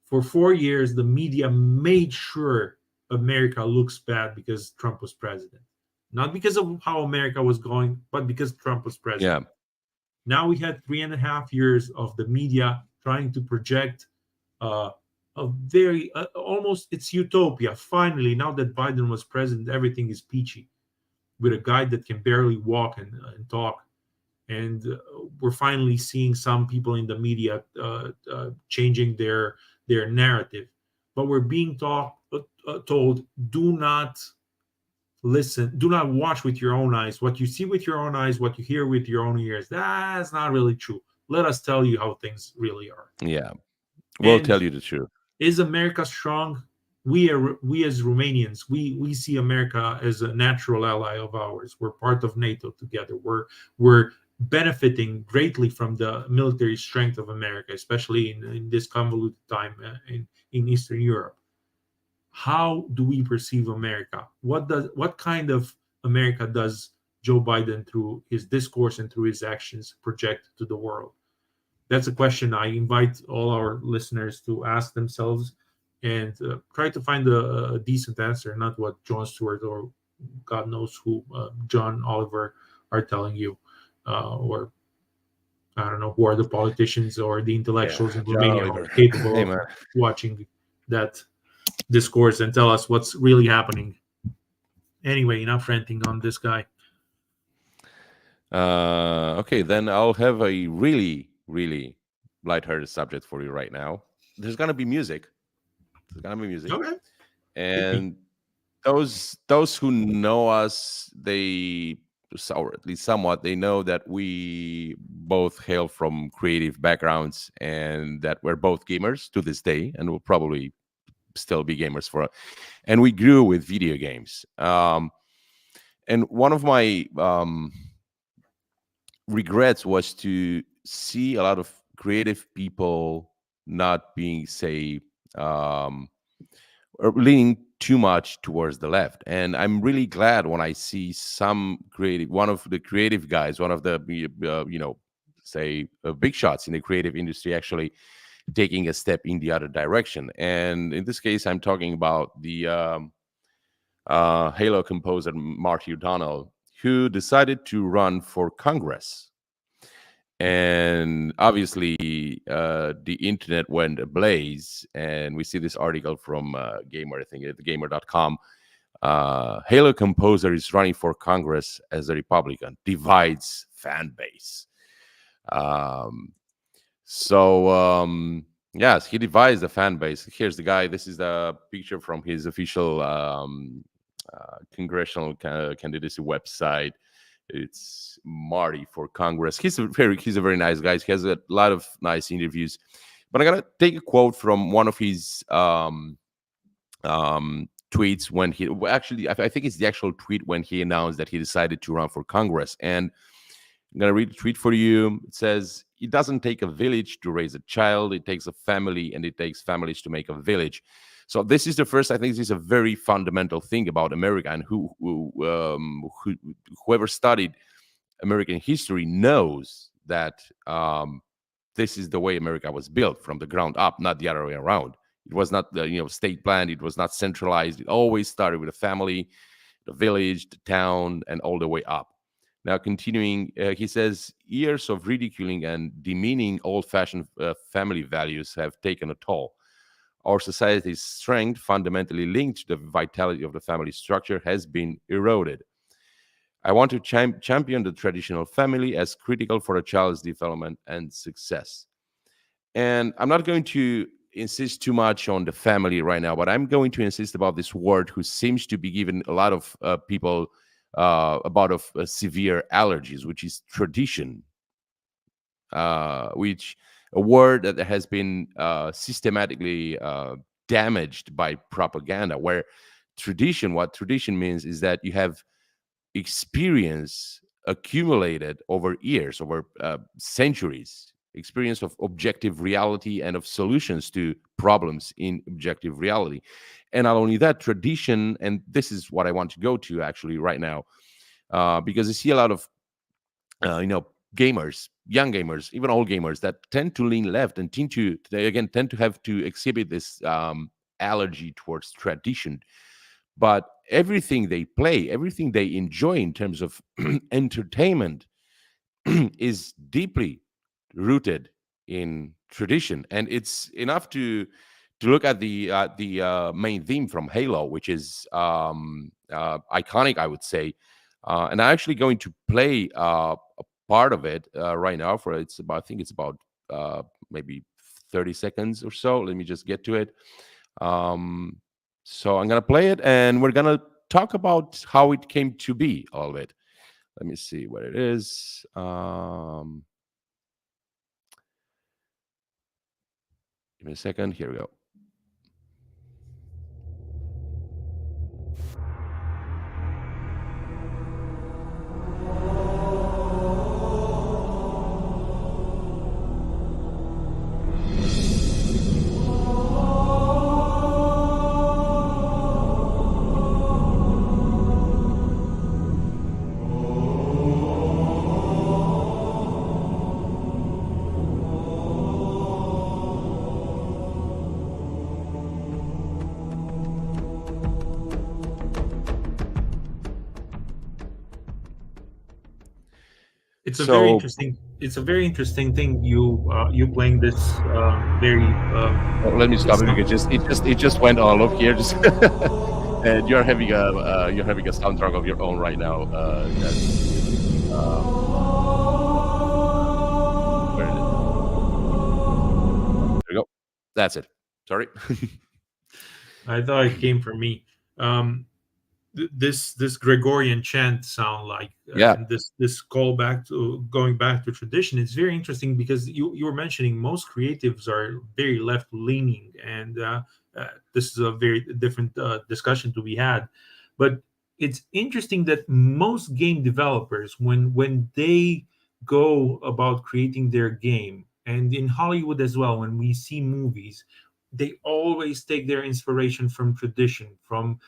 For 4 years, the media made sure America looks bad because Trump was president. Not because of how America was going, but because Trump was Yeah, president. Now we had 3.5 years of the media trying to project uh, a very almost, it's utopia. Finally, now that Biden was president, everything is peachy with a guy that can barely walk and talk. And we're finally seeing some people in the media changing their narrative, but we're being told, do not listen, do not watch with your own eyes. What you see with your own eyes, what you hear with your own ears, that's not really true. Let us tell you how things really are. yeah. We'll And tell you the truth. is America strong? We as Romanians, we see America as a natural ally of ours. We're part of NATO together. We're benefiting greatly from the military strength of America, especially in this convoluted time in Eastern Europe. How do we perceive America? What kind of America does Joe Biden, through his discourse and through his actions, project to the world? That's a question I invite all our listeners to ask themselves, and try to find a decent answer, not what Jon Stewart or God knows who, John Oliver, are telling you, or I don't know who are the politicians or the Yeah, intellectuals in John Romania who are Oliver. capable Hey of man. watching that discourse and tell us what's really happening. Anyway, enough ranting on this guy. Okay, then I'll have a really, really lighthearted subject for you right now. There's gonna be music. There's gonna be music, Okay. Hit me. and those who know us, or at least somewhat, they know that we both hail from creative backgrounds and that we're both gamers to this day, and will probably still be gamers and we grew with video games. And one of my regrets was to see a lot of creative people not being, say, um, or leaning too much towards the left. And I'm really glad when I see one of the creative guys, one of the say big shots in the creative industry, actually taking a step in the other direction. And in this case, I'm talking about the Halo composer Marty O'Donnell, who decided to run for Congress. And obviously, the internet went ablaze, and we see this article from Gamer, I think, at gamer.com. Halo composer is running for Congress as a Republican, divides fan base. So Yes, he devised the fan base. Here's the guy. This is the picture from his official congressional candidacy website. It's Marty for Congress. He's a very nice guy. He has a lot of nice interviews. But I'm gonna take a quote from one of his tweets when he well, actually I think it's the actual tweet when he announced that he decided to run for Congress. And I'm gonna read the tweet for you. It says, "It doesn't take a village to raise a child. It takes a family, and it takes families to make a village." So this is the first. I think this is a very fundamental thing about America, and whoever studied American history knows that this is the way America was built from the ground up, not the other way around. It was not the state planned. It was not centralized. It always started with a family, the village, the town, and all the way up. Now, continuing, he says, years of ridiculing and demeaning old fashioned family values have taken a toll. Our society's strength, fundamentally linked to the vitality of the family structure, has been eroded. I want to champion the traditional family as critical for a child's development and success. And I'm not going to insist too much on the family right now, but I'm going to insist about this word who seems to be giving a lot of people about of severe allergies, which is tradition, which a word that has been systematically damaged by propaganda. Where what tradition means is that you have experience accumulated over years, over centuries, experience of objective reality and of solutions to problems in objective reality. And not only that, tradition, and this is what I want to go to actually right now, because I see a lot of gamers, young gamers, even old gamers that tend to lean left and tend to have to exhibit this allergy towards tradition. But everything they play, everything they enjoy in terms of entertainment is deeply rooted in tradition. And it's enough to look at the main theme from Halo, which is iconic, I would say. And I'm actually going to play a part of it right now. For it's about, I think it's about maybe 30 seconds or so. Let me just get to it. So I'm gonna play it, and we're gonna talk about how it came to be, all of it. Let me see what it is. Give me a second. Here we go. It's a very So interesting. It's a very interesting thing. You playing this very let me stop this it because it just went all up here. Just and you're having a soundtrack of your own right now. Where it is. There we go. That's it. Sorry. I thought it came from me. Um, this Gregorian chant sound like, Yeah. and this call back to going back to tradition. It's very interesting because you were mentioning most creatives are very left leaning, and this is a very different discussion to be had. But it's interesting that most game developers, when they go about creating their game, and in Hollywood as well, when we see movies, they always take their inspiration from tradition, from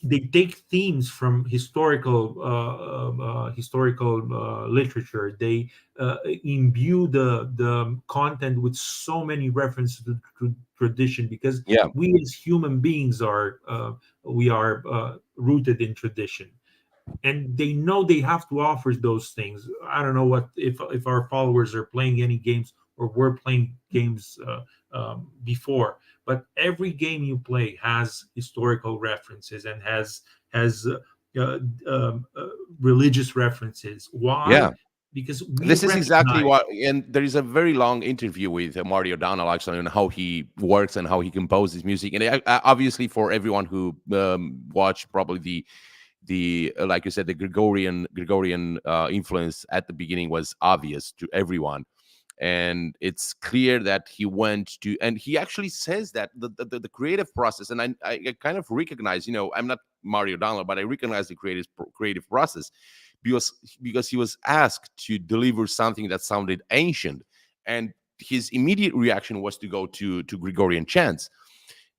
they take themes from historical literature. They imbue the content with so many references to tradition, because Yeah. we as human beings are we are rooted in tradition, and they know they have to offer those things. I don't know what if our followers are playing any games or were playing games before, but every game you play has historical references and has uh, uh, religious references. Why? Yeah. because we This is exactly recognize. what, and there is a very long interview with Marty O'Donnell actually on how he works and how he composes music. And obviously, for everyone who watched probably the like you said, the Gregorian influence at the beginning was obvious to everyone, and it's clear that he went to, and he actually says that the creative process, and I kind of recognize, I'm not Marty O'Donnell, but I recognize the creative process, because he was asked to deliver something that sounded ancient, and his immediate reaction was to go to Gregorian chants.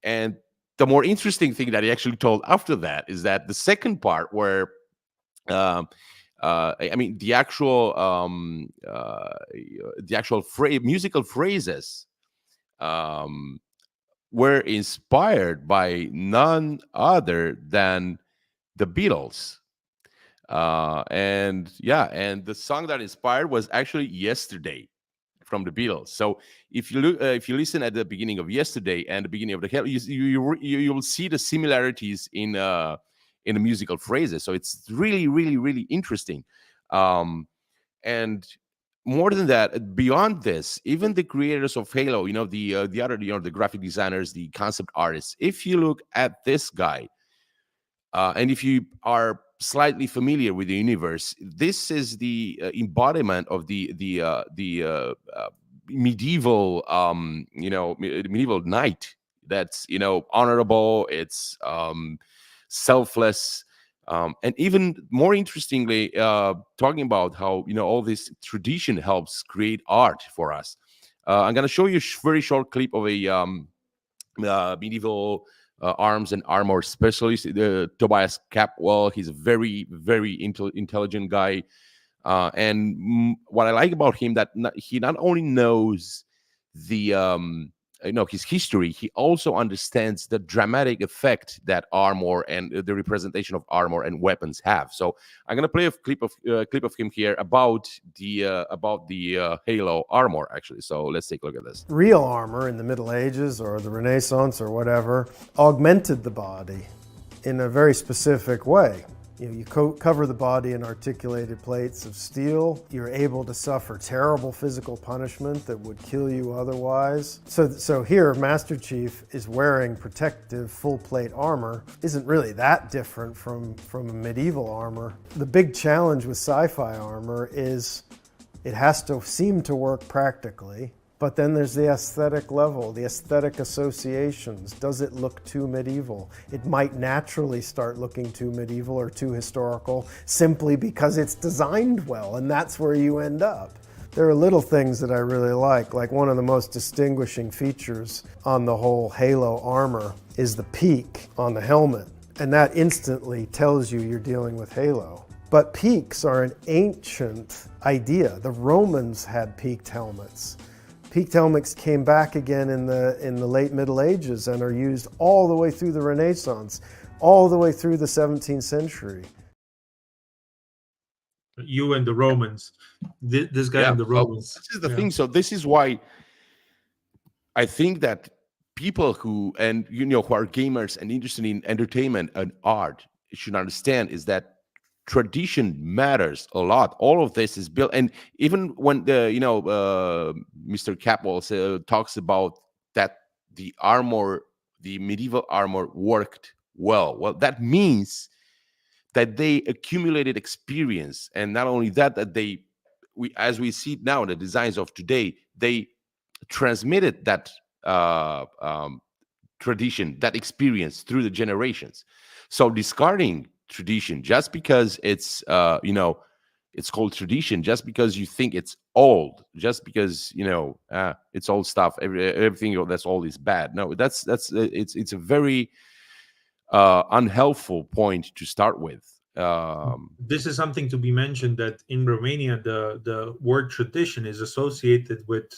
And the more interesting thing that he actually told after that is that the second part, where um, I mean, the actual musical phrases um, were inspired by none other than the Beatles. And yeah, and the song that inspired was actually "Yesterday" from the Beatles. So if you listen at the beginning of "Yesterday" and the beginning of the Hell, you will see the similarities in the musical phrases. So it's really, really, really interesting. Um, and more than that, beyond this, even the creators of Halo, the other, the graphic designers, the concept artists. If you look at this guy, and if you are slightly familiar with the universe, this is the embodiment of the medieval, medieval knight. That's honorable. It's selfless, and even more interestingly, talking about how all this tradition helps create art for us. I'm going to show you a very short clip of a medieval arms and armor specialist, Tobias Capwell. He's a very, very intelligent guy. And what I like about him, that he not only knows the his history, he also understands the dramatic effect that armor and the representation of armor and weapons have. So I'm gonna play a clip of him here about the Halo armor, actually. So let's take a look at this. Real armor in the Middle Ages or the Renaissance or whatever augmented the body in a very specific way. You cover the body in articulated plates of steel. You're able to suffer terrible physical punishment that would kill you otherwise. So here, Master Chief is wearing protective full plate armor. Isn't really that different from a medieval armor. The big challenge with sci-fi armor is it has to seem to work practically. But then there's the aesthetic level, the aesthetic associations. Does it look too medieval? It might naturally start looking too medieval or too historical simply because it's designed well, and that's where you end up. There are little things that I really like one of the most distinguishing features on the whole Halo armor is the peak on the helmet, and that instantly tells you you're dealing with Halo. But peaks are an ancient idea. The Romans had peaked helmets. Peaked helmets came back again in the late Middle Ages and are used all the way through the Renaissance, all the way through the 17th century. You and the Romans, this guy and the Romans. This is the thing. So this is why I think that people who are gamers and interested in entertainment and art should understand is that tradition matters a lot. All of this is built, and even when Mr. Capwell talks about that the medieval armor worked well, that means that they accumulated experience, and not only that as we see now in the designs of today, they transmitted that tradition, that experience through the generations. So discarding tradition just because it's it's called tradition, just because you think it's old, just because it's old stuff, everything that's old is bad. No, it's a very unhelpful point to start with. This is something to be mentioned, that in Romania the word tradition is associated with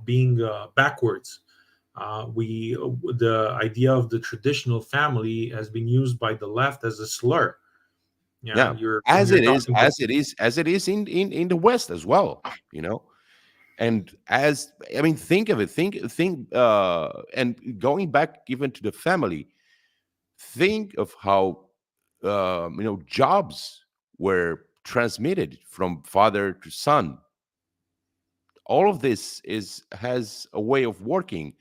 being backwards. The idea of the traditional family has been used by the left as a slur. Yeah, as it is in the West as well, And think of it, think and going back even to the family, think of how jobs were transmitted from father to son. All of this has a way of working,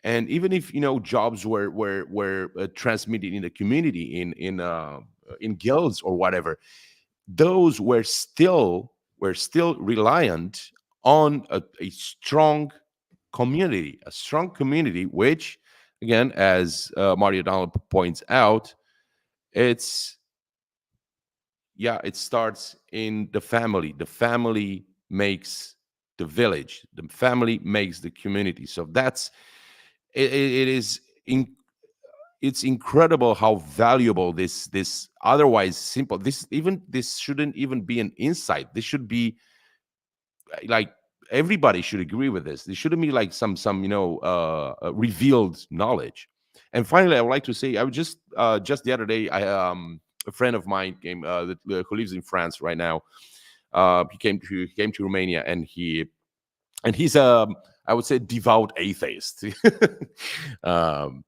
and even if jobs were transmitted in the community, in guilds or whatever, those were still reliant on a strong community, which, again, as Marty O'Donnell points out, it's it starts in the family. The family makes the village. The family makes the community. So it is it's incredible how valuable this otherwise simple, this shouldn't even be an insight. This should be like, everybody should agree with this. This shouldn't be like some revealed knowledge. And finally, I would like to say, I was just the other day, a friend of mine came, who lives in France right now. He came to Romania, and he's I would say devout atheist. um,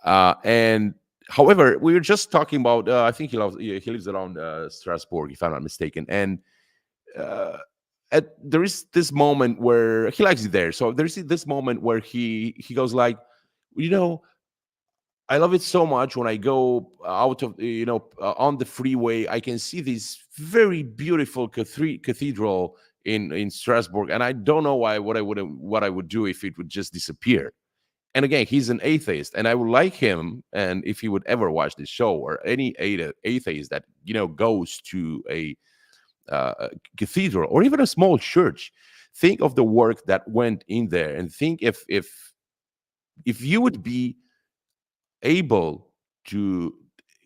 and however, we were just talking about, I think he lives around Strasbourg, if I'm not mistaken, and there is this moment where he likes it there. So there's this moment where he goes like, I love it so much when I go out of on the freeway. I can see this very beautiful cathedral in Strasbourg, and I don't know what I would do if it would just disappear. And again, he's an atheist, and I would like him, and if he would ever watch this show, or any atheist that goes to a cathedral or even a small church, think of the work that went in there, and think if you would be able to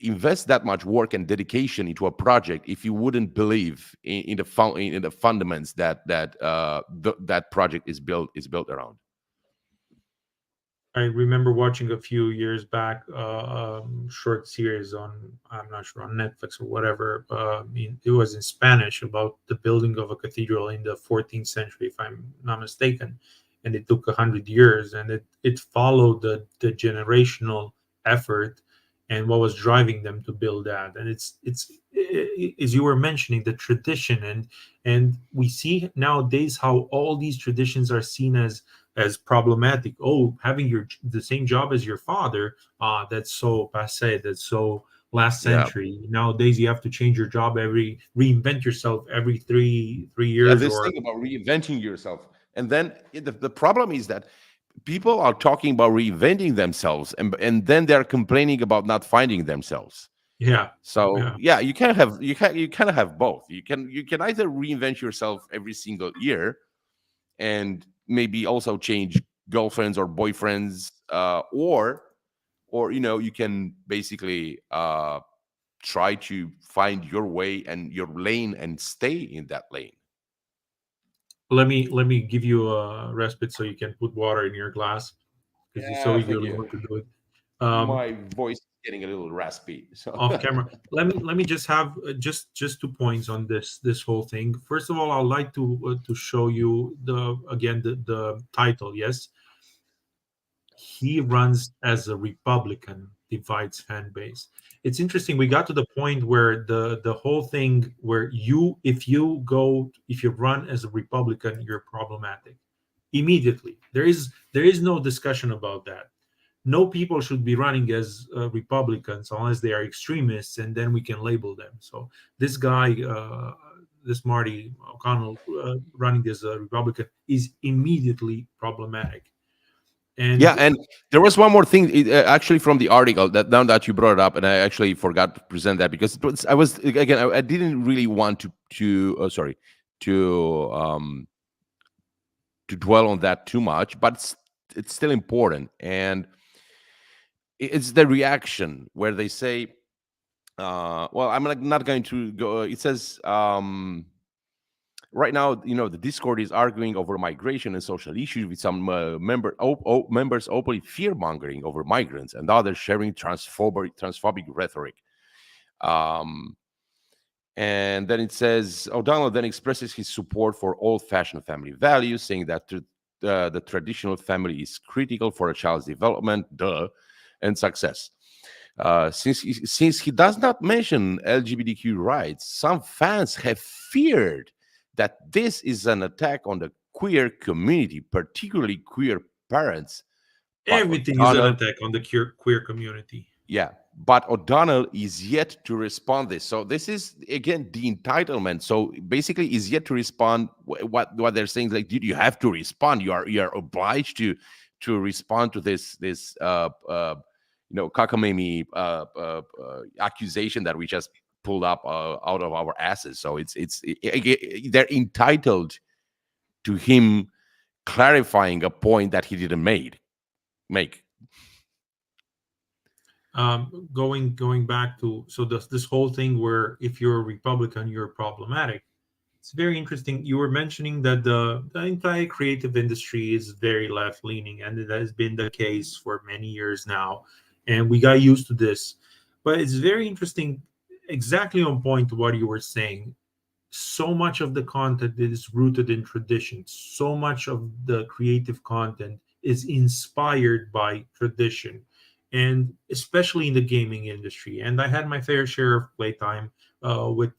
invest that much work and dedication into a project, if you wouldn't believe in the fundaments that project is built around. I remember watching a few years back short series on, I'm not sure, on Netflix or whatever. It was in Spanish about the building of a cathedral in the 14th century, if I'm not mistaken. And it took 100 years, and it followed the generational effort and what was driving them to build that. And it's as you were mentioning, the tradition, and we see nowadays how all these traditions are seen as problematic. Oh, having the same job as your father, that's so passé, that's so last century. Nowadays you have to change your job, reinvent yourself every three years. This thing about reinventing yourself. And then the problem is that people are talking about reinventing themselves, and then they're complaining about not finding themselves. So you kind of have both. You can either reinvent yourself every single year, and maybe also change girlfriends or boyfriends, or you can basically try to find your way and your lane and stay in that lane. Let me give you a respite so you can put water in your glass, because it's so easy to do it. My voice is getting a little raspy. So off camera. Let me just have just 2 points on this whole thing. First of all, I'd like to show you the title. Yes, he runs as a Republican, divides fan base. It's interesting. We got to the point where the whole thing where if you run as a Republican, you're problematic immediately. There is no discussion about that. No people should be running as Republicans unless they are extremists, and then we can label them. So this guy, this Marty O'Donnell, running as a Republican is immediately problematic. And and there was one more thing, actually, from the article, that now that you brought it up, and I actually forgot to present that, because I didn't really want to dwell on that too much, but it's still important. And it's the reaction where they say, well, I'm not going to go. It says, right now, the Discord is arguing over migration and social issues, with some members openly fear-mongering over migrants, and others sharing transphobic rhetoric. And then it says, O'Donnell then expresses his support for old-fashioned family values, saying that the traditional family is critical for a child's development, and success. Since he does not mention LGBTQ rights, some fans have feared that this is an attack on the queer community, particularly queer parents. But Everything is an O'Donnell, attack on the queer community. yeah, but O'Donnell is yet to respond this. So this is again the entitlement. So basically, is yet to respond what they're saying. Like, dude, you have to respond. You are obliged to respond to this cockamamie accusation that we just pulled up out of our asses. So they're entitled to him clarifying a point that he didn't make. Going back to this whole thing where if you're a Republican, you're problematic. It's very interesting. You were mentioning that the entire creative industry is very left leaning, and it has been the case for many years now, and we got used to this. But it's very interesting, exactly on point to what you were saying. So much of the content is rooted in tradition. So much of the creative content is inspired by tradition, and especially in the gaming industry. And I had my fair share of playtime with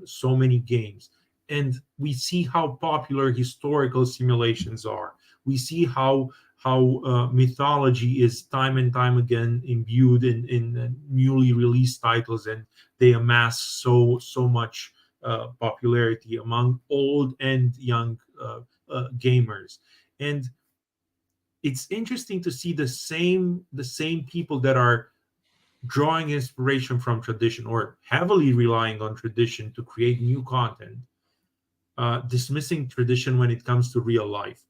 so many games, and we see how popular historical simulations are. We see how mythology is time and time again imbued in newly released titles, and they amass so much popularity among old and young gamers. And it's interesting to see the same people that are drawing inspiration from tradition or heavily relying on tradition to create new content, dismissing tradition when it comes to real life.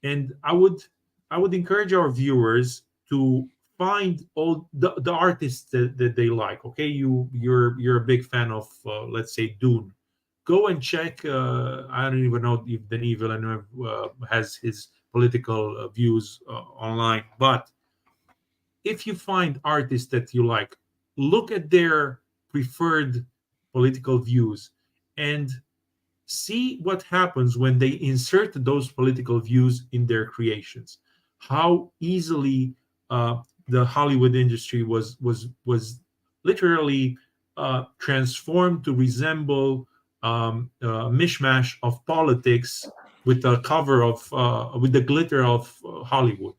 And I would encourage our viewers to find all the artists that they like. Okay, you're a big fan of let's say Dune. Go and check. I don't even know if Denis Villeneuve has his political views online, but if you find artists that you like, look at their preferred political views and see what happens when they insert those political views in their creations. How easily the Hollywood industry was literally transformed to resemble a mishmash of politics with the cover of with the glitter of Hollywood.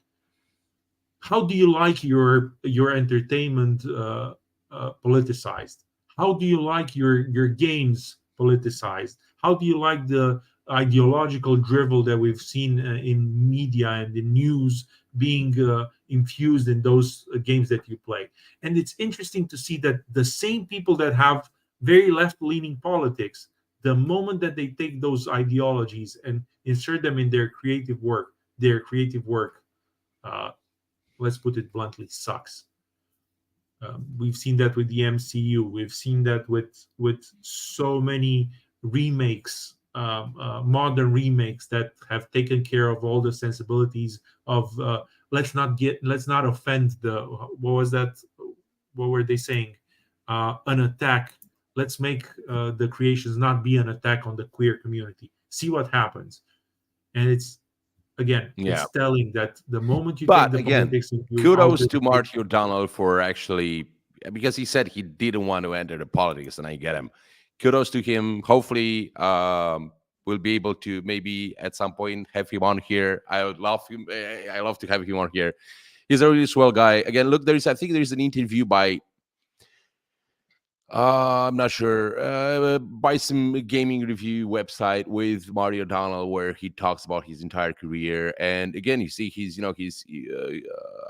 How do you like your entertainment politicized? How do you like your games politicized? How do you like the ideological drivel that we've seen in media and in news being infused in those games that you play? And it's interesting to see that the same people that have very left-leaning politics, the moment that they take those ideologies and insert them in their creative work, uh, let's put it bluntly, sucks. We've seen that with the MCU. We've seen that with so many remakes, modern remakes that have taken care of all the sensibilities of let's not offend the what was that? What were they saying? An attack. Let's make the creations not be an attack on the queer community. See what happens, and again, Yeah. it's telling that the moment you take But the again, politics into kudos to Marty O'Donnell for actually, because he said he didn't want to enter the politics, and I get him. Kudos to him. Hopefully, we'll be able to maybe at some point have him on here. I would love him. I love to have him on here. He's a really swell guy. Again, look, I think there's an interview by I'm not sure, by some gaming review website with Marty O'Donnell, where he talks about his entire career. And again, you see,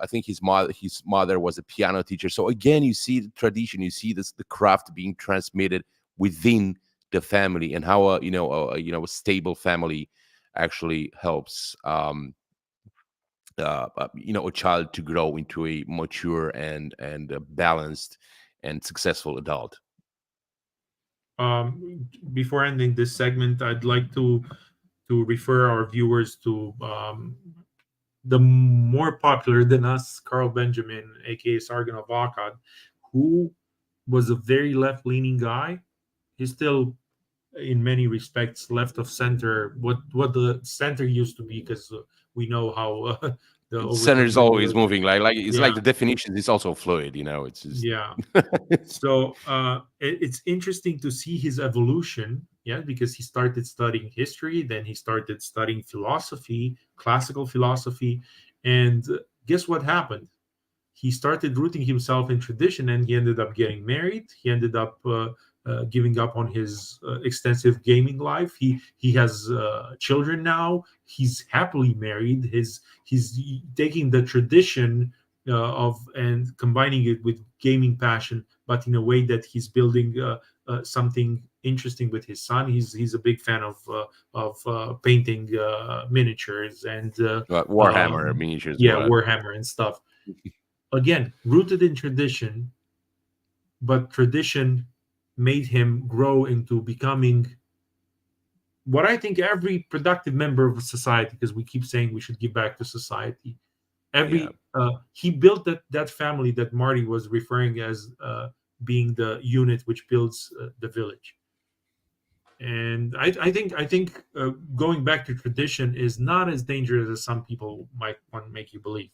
I think his mother was a piano teacher. So again, you see the tradition, you see the craft being transmitted within the family, and how a stable family actually helps a child to grow into a mature and balanced and successful adult. Before ending this segment, I'd like to refer our viewers to the more popular than us, Carl Benjamin, aka Sargon of Akkad, who was a very left-leaning guy. He's still, in many respects, left of center. What the center used to be, because we know how The Center is always overcoming moving. Like it's yeah, like the definition is also fluid. It's just yeah. So it's interesting to see his evolution, yeah, because he started studying history, then he started studying philosophy, classical philosophy, and guess what happened? He started rooting himself in tradition, and he ended up getting married. He ended up giving up on his extensive gaming life. He has children now. He's happily married. He's taking the tradition of and combining it with gaming passion, but in a way that he's building something interesting with his son. He's a big fan of painting miniatures and Warhammer miniatures and yeah, what. Warhammer and stuff. Again, rooted in tradition, but tradition made him grow into becoming what I think every productive member of a society, because we keep saying we should give back to society. Yeah. He built that family that Marty was referring as being the unit which builds the village. And I think going back to tradition is not as dangerous as some people might want to make you believe.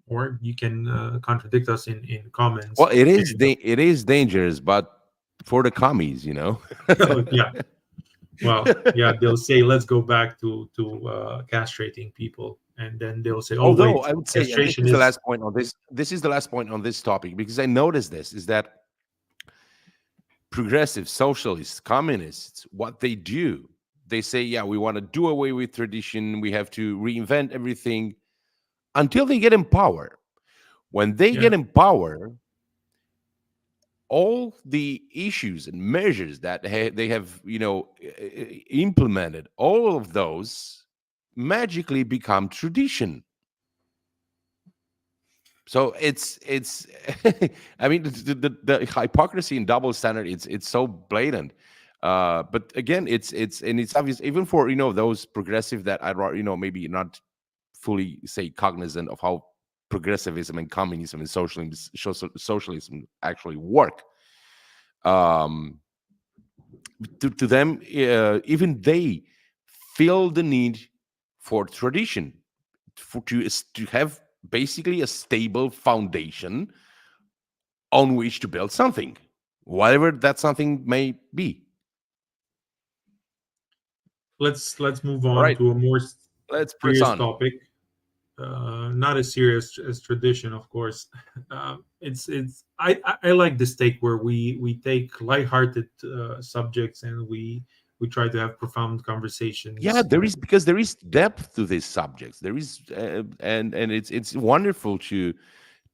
Or you can contradict us in comments. Well, it is dangerous, but for the commies, Yeah. Well, yeah, they'll say, let's go back to castrating people, and then they'll say, oh wait, Although I would say, and this castration is the is last point on this. This is the last point on this topic, because I noticed this is that progressive socialists, communists, what they do, they say, yeah, we want to do away with tradition. We have to reinvent everything until they get in power. When they get in power, all the issues and measures that they have, implemented, all of those magically become tradition. So it's I mean, the hypocrisy and double standard, it's so blatant. But again, it's obvious even for those progressive that maybe not fully say cognizant of how progressivism and communism and socialism actually work. To them, even they feel the need for tradition, to have basically a stable foundation on which to build something, whatever that something may be. Let's move on to a more Let's press serious on. topic. Not as serious as tradition, of course. I like this take where we take lighthearted subjects and we try to have profound conversations. Yeah, there is depth to these subjects. There is, and it's wonderful to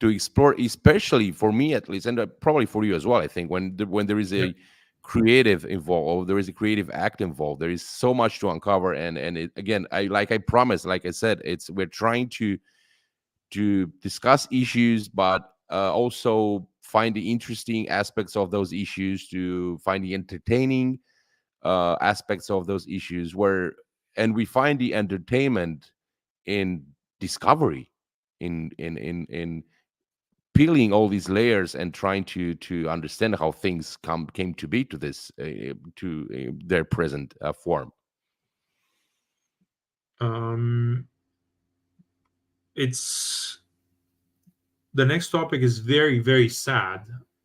explore, especially for me at least, and probably for you as well. I think when there is a creative involved, there is a creative act involved, there is so much to uncover. And again, I promised, like I said, we're trying to discuss issues, but also find the interesting aspects of those issues, to find the entertaining aspects of those issues, and we find the entertainment in discovery, in peeling all these layers and trying to understand how things came to be to this to their present form. It's the next topic is very, very sad,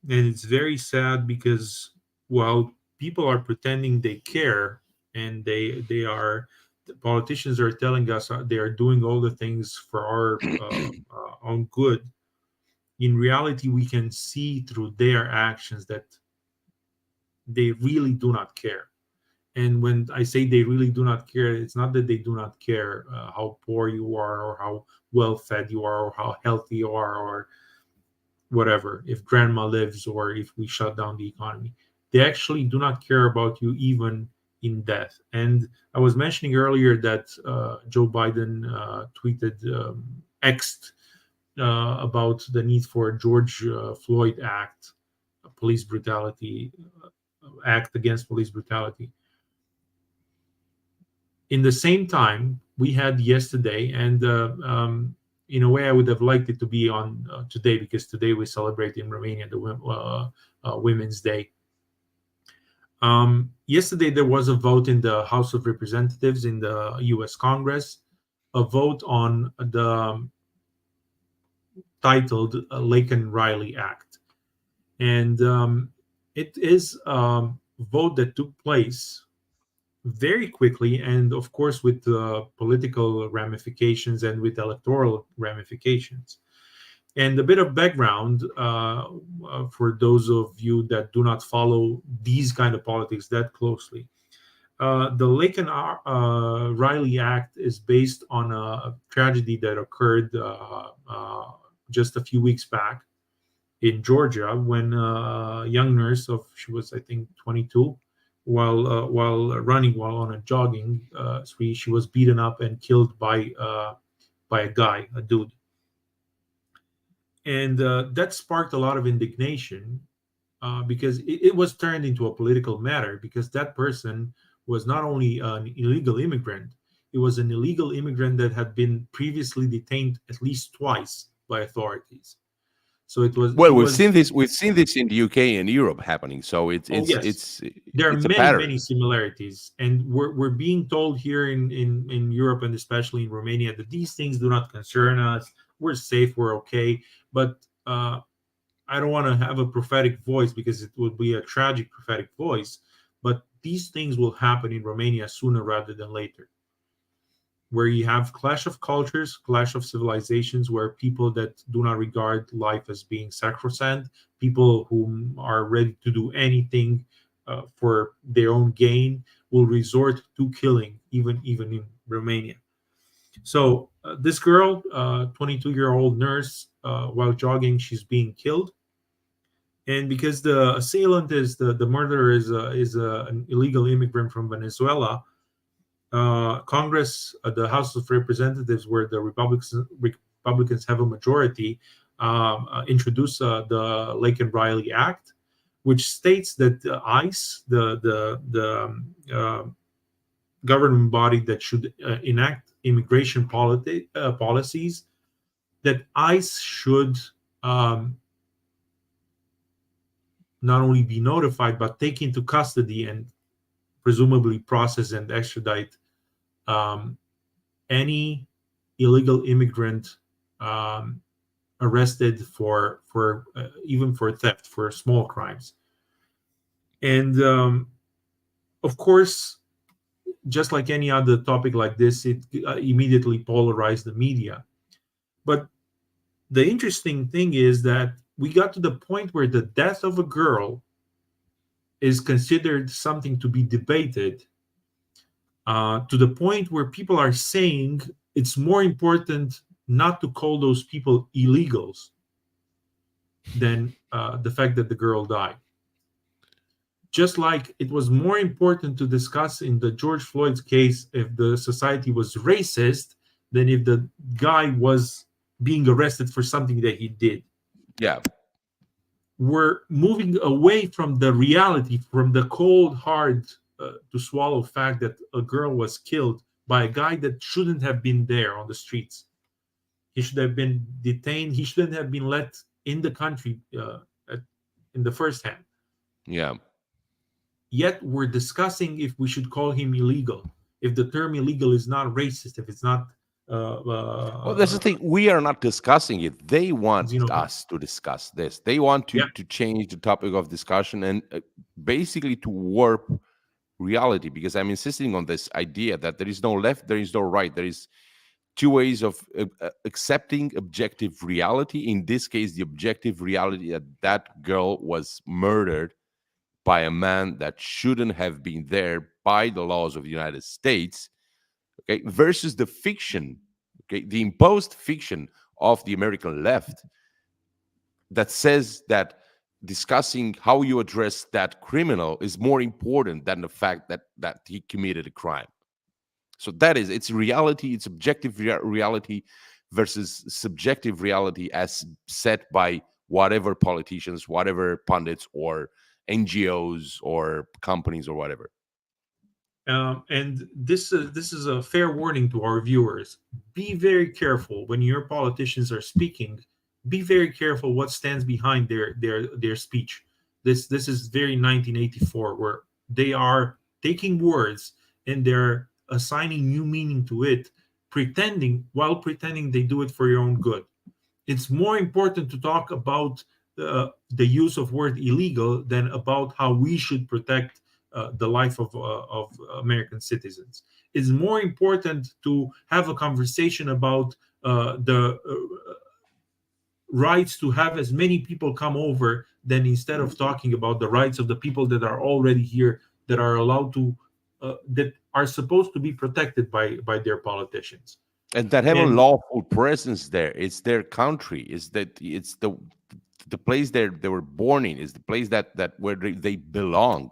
and it's very sad because while people are pretending they care, and they are, the politicians are telling us they are doing all the things for our own good, in reality we can see through their actions that they really do not care. And when I say they really do not care, it's not that they do not care how poor you are, or how well fed you are, or how healthy you are, or whatever, if grandma lives, or if we shut down the economy. They actually do not care about you even in death. And I was mentioning earlier that Joe Biden tweeted, X'd about the need for a George Floyd Act, a police brutality act against police brutality. In the same time, we had yesterday, and in a way, I would have liked it to be on today, because today we celebrate in Romania the Women's Day. Yesterday, there was a vote in the House of Representatives in the U.S. Congress a vote on the titled Laken Riley Act. And it is a vote that took place very quickly, and of course with political ramifications and with electoral ramifications. And a bit of background for those of you that do not follow these kind of politics that closely. The Laken Riley Act is based on a tragedy that occurred just a few weeks back in Georgia, when a young nurse she was, I think, 22, while on a jogging spree, she was beaten up and killed by a dude. And that sparked a lot of indignation because it was turned into a political matter, because that person was not only an illegal immigrant, it was an illegal immigrant that had been previously detained at least twice by authorities. So it was we've seen this in the UK and Europe happening. So it's there are it's many similarities, and we're being told here in Europe, and especially in Romania, that these things do not concern us. We're safe, we're okay. But I don't want to have a prophetic voice, because it would be a tragic prophetic voice. But these things will happen in Romania sooner rather than later, where you have clash of cultures, clash of civilizations, where people that do not regard life as being sacrosanct, people who are ready to do anything for their own gain, will resort to killing, even in Romania. So this girl, 22-year-old nurse, while jogging, she's being killed. And because the assailant the murderer is an illegal immigrant from Venezuela, Congress, the House of Representatives, where the Republicans have a majority, introduced the Laken Riley Act, which states that ICE, the government body that should enact immigration policies, that ICE should not only be notified, but take into custody and presumably process and extradite any illegal immigrant arrested for even for theft, for small crimes. And of course, just like any other topic like this, it immediately polarized the media. But the interesting thing is that we got to the point where the death of a girl is considered something to be debated, to the point where people are saying it's more important not to call those people illegals than the fact that the girl died. Just like it was more important to discuss in the George Floyd's case if the society was racist than if the guy was being arrested for something that he did. Yeah. We're moving away from the reality, from the cold, hard to swallow fact that a girl was killed by a guy that shouldn't have been there on the streets. He should have been detained. He shouldn't have been let in the country in the first hand. Yeah. Yet we're discussing if we should call him illegal, if the term illegal is not racist, if it's not. Well, that's the thing. We are not discussing it. They want us to discuss this. They want to change the topic of discussion and basically to warp reality, because I'm insisting on this idea that there is no left, there is no right. There is two ways of accepting objective reality. In this case, the objective reality that that girl was murdered by a man that shouldn't have been there by the laws of the United States, okay, versus the fiction, okay, the imposed fiction of the American left that says that discussing how you address that criminal is more important than the fact that he committed a crime. So that is, it's reality, it's objective reality versus subjective reality as set by whatever politicians, whatever pundits or NGOs or companies or whatever. And this is a fair warning to our viewers. Be very careful when your politicians are speaking. Be very careful what stands behind their speech. This is very 1984, where they are taking words and they're assigning new meaning to it, while pretending they do it for your own good. It's more important to talk about the use of word illegal than about how we should protect the life of American citizens. It's more important to have a conversation about the rights to have as many people come over than instead of talking about the rights of the people that are already here, that are allowed to that are supposed to be protected by their politicians, and that have a and lawful presence there. It's their country. It's the place they were born in. Is the place that where they belong.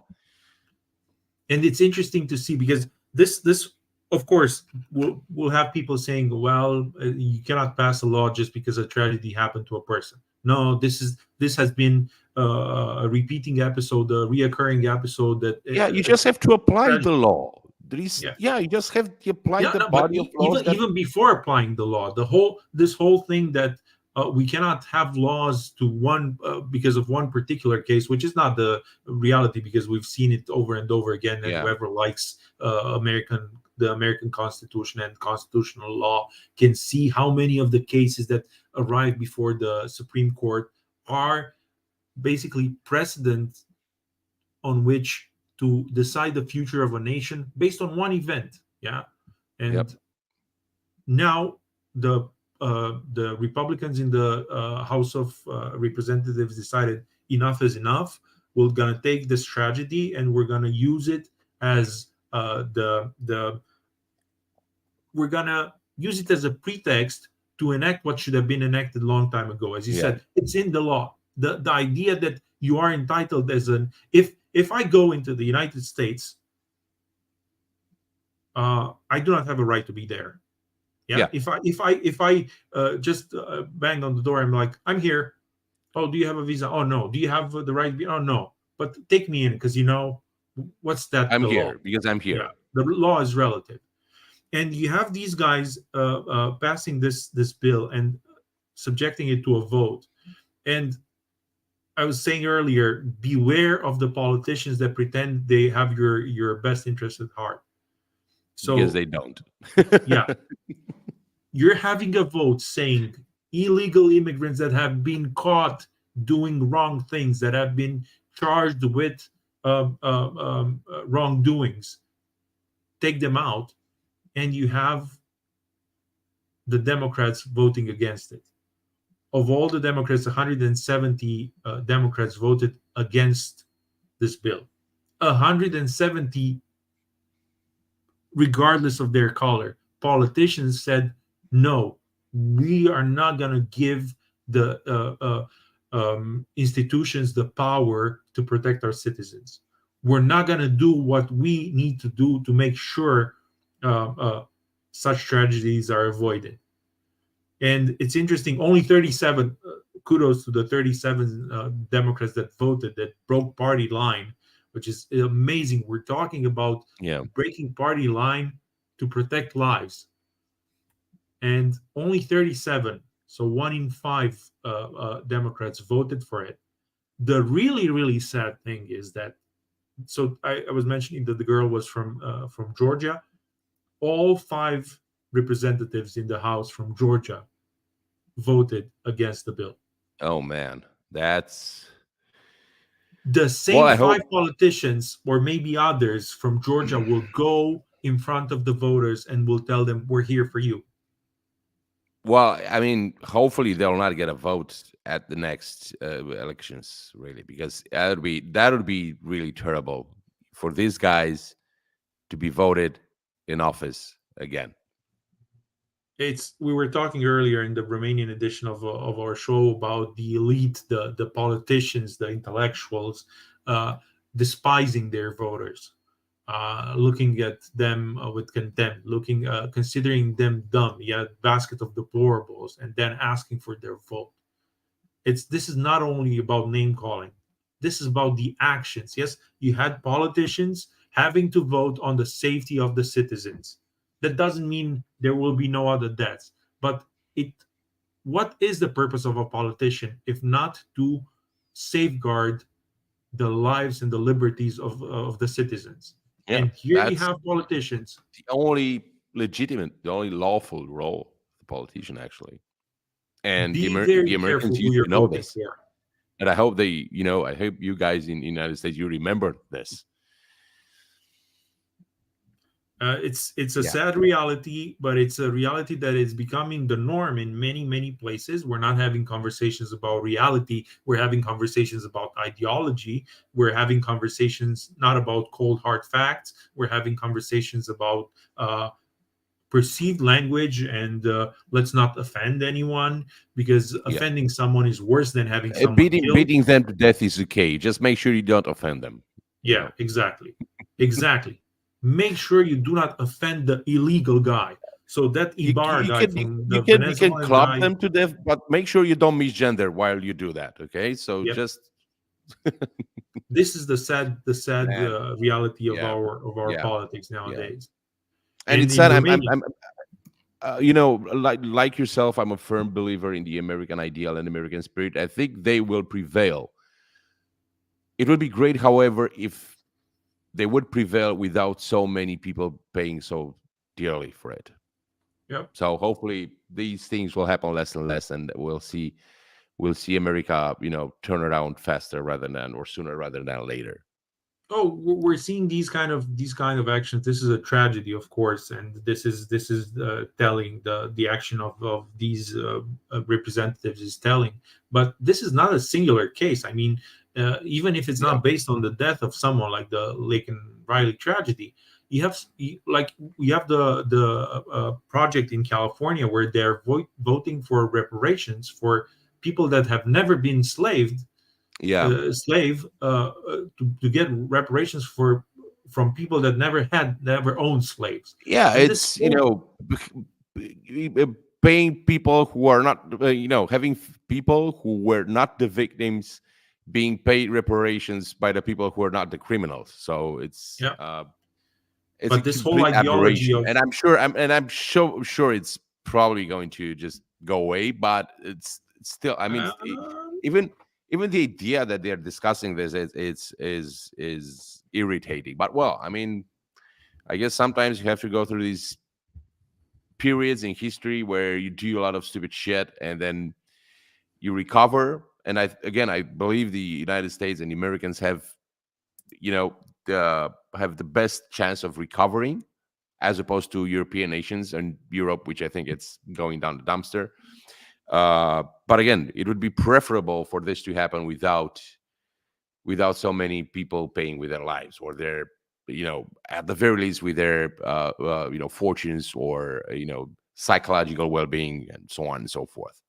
and it's interesting to see, because this of course will have people saying, well, you cannot pass a law just because a tragedy happened to a person. No, this has been a repeating episode, a reoccurring episode, that Yeah, you just have to apply tragedy. the law. There is, Yeah. yeah, you just have to apply the No, but body of laws. even before applying the law, this whole thing that we cannot have laws to one because of one particular case, which is not the reality, because we've seen it over and over again. And Yeah. whoever likes the American Constitution and constitutional law can see how many of the cases that arrive before the Supreme Court are basically precedent on which to decide the future of a nation based on one event. Yeah. And Yep. now the Republicans in the House of Representatives decided enough is enough. We're gonna take this tragedy and we're gonna use it as we're gonna use it as a pretext to enact what should have been enacted a long time ago. As you said, it's in the law. The idea that you are entitled as an if I go into the United States, I do not have a right to be there. Yeah. If I just bang on the door, I'm like, I'm here. Oh, do you have a visa? Oh no. Do you have the right to be? Oh no. But take me in, because what's that? I'm the here law? because I'm here. Yeah. The law is relative, and you have these guys passing this bill and subjecting it to a vote. And I was saying earlier, beware of the politicians that pretend they have your best interest at heart. So Because they don't. yeah. You're having a vote saying illegal immigrants that have been caught doing wrong things, that have been charged with wrongdoings, take them out, and you have the Democrats voting against it. Of all the Democrats, 170 Democrats voted against this bill. 170, regardless of their color. Politicians said, no, we are not going to give the institutions the power to protect our citizens. We're not going to do what we need to do to make sure such tragedies are avoided. And it's interesting, only 37, kudos to the 37 Democrats that voted, that broke party line, which is amazing. We're talking about breaking party line to protect lives. And only 37, so 1 in 5 Democrats voted for it. The really, really sad thing is that, so I was mentioning that the girl was from Georgia. All 5 representatives in the House from Georgia voted against the bill. Oh man, that's the same 5 politicians, or maybe others from Georgia, will go in front of the voters and will tell them, we're here for you. Well, I mean, hopefully they'll not get a vote at the next elections, really, because that would be really terrible for these guys to be voted in office again. We were talking earlier in the Romanian edition of our show about the elite, the politicians, the intellectuals, despising their voters, looking at them with contempt, considering them dumb, basket of deplorables, and then asking for their vote. This is not only about name calling. This is about the actions. Yes, you had politicians having to vote on the safety of the citizens. That doesn't mean there will be no other deaths. But what is the purpose of a politician if not to safeguard the lives and the liberties of the citizens? Yeah, and here you have politicians. The only legitimate, the only lawful role of the politician, actually. And Be the very Americans careful who used you're to know voting this. for. And I hope I hope you guys in the United States, you remember this. It's a Yeah. sad reality, but it's a reality that is becoming the norm in many places. We're not having conversations about reality. We're having conversations about ideology. We're having conversations not about cold hard facts. We're having conversations about perceived language, and let's not offend anyone, because Yeah. offending someone is worse than having someone Beating killed. beating them to death is okay. Just make sure you don't offend them. Yeah, exactly. Make sure you do not offend the illegal guy. So that Ibarra guy from the You can Venezuelan club guy, them to death, but make sure you don't misgender while you do that. Okay, so yep. just This is the sad man, reality of yeah, our yeah, politics yeah. nowadays. And And it's in sad. Romania, Like yourself, I'm a firm believer in the American ideal and American spirit. I think they will prevail. It would be great, however, if they would prevail without so many people paying so dearly for it. yep. So hopefully these things will happen less and less, and we'll see America, turn around faster rather than or sooner rather than later. Oh, we're seeing these kind of actions. This is a tragedy, of course, and this is telling. The action of these representatives is telling. But this is not a singular case. I mean, even if it's Yeah, not based on the death of someone, like the Laken Riley tragedy, we have the project in California where they're voting for reparations for people that have never been enslaved, yeah, to get reparations from people that never owned slaves. yeah. And this It's paying people who are not, having people who were not the victims being paid reparations by the people who are not the criminals. So Yeah, it's a but this whole complete ideology aberration, of and I'm sure it's probably going to just go away. But it's still, I mean, uh, even the idea that they're discussing this is irritating. But well, I mean, I guess sometimes you have to go through these periods in history where you do a lot of stupid shit and then you recover. And I believe the United States and the Americans have, have the best chance of recovering as opposed to European nations and Europe, which I think it's going down the dumpster. But again, it would be preferable for this to happen without so many people paying with their lives, or their, at the very least with their fortunes, or psychological well-being, and so on and so forth.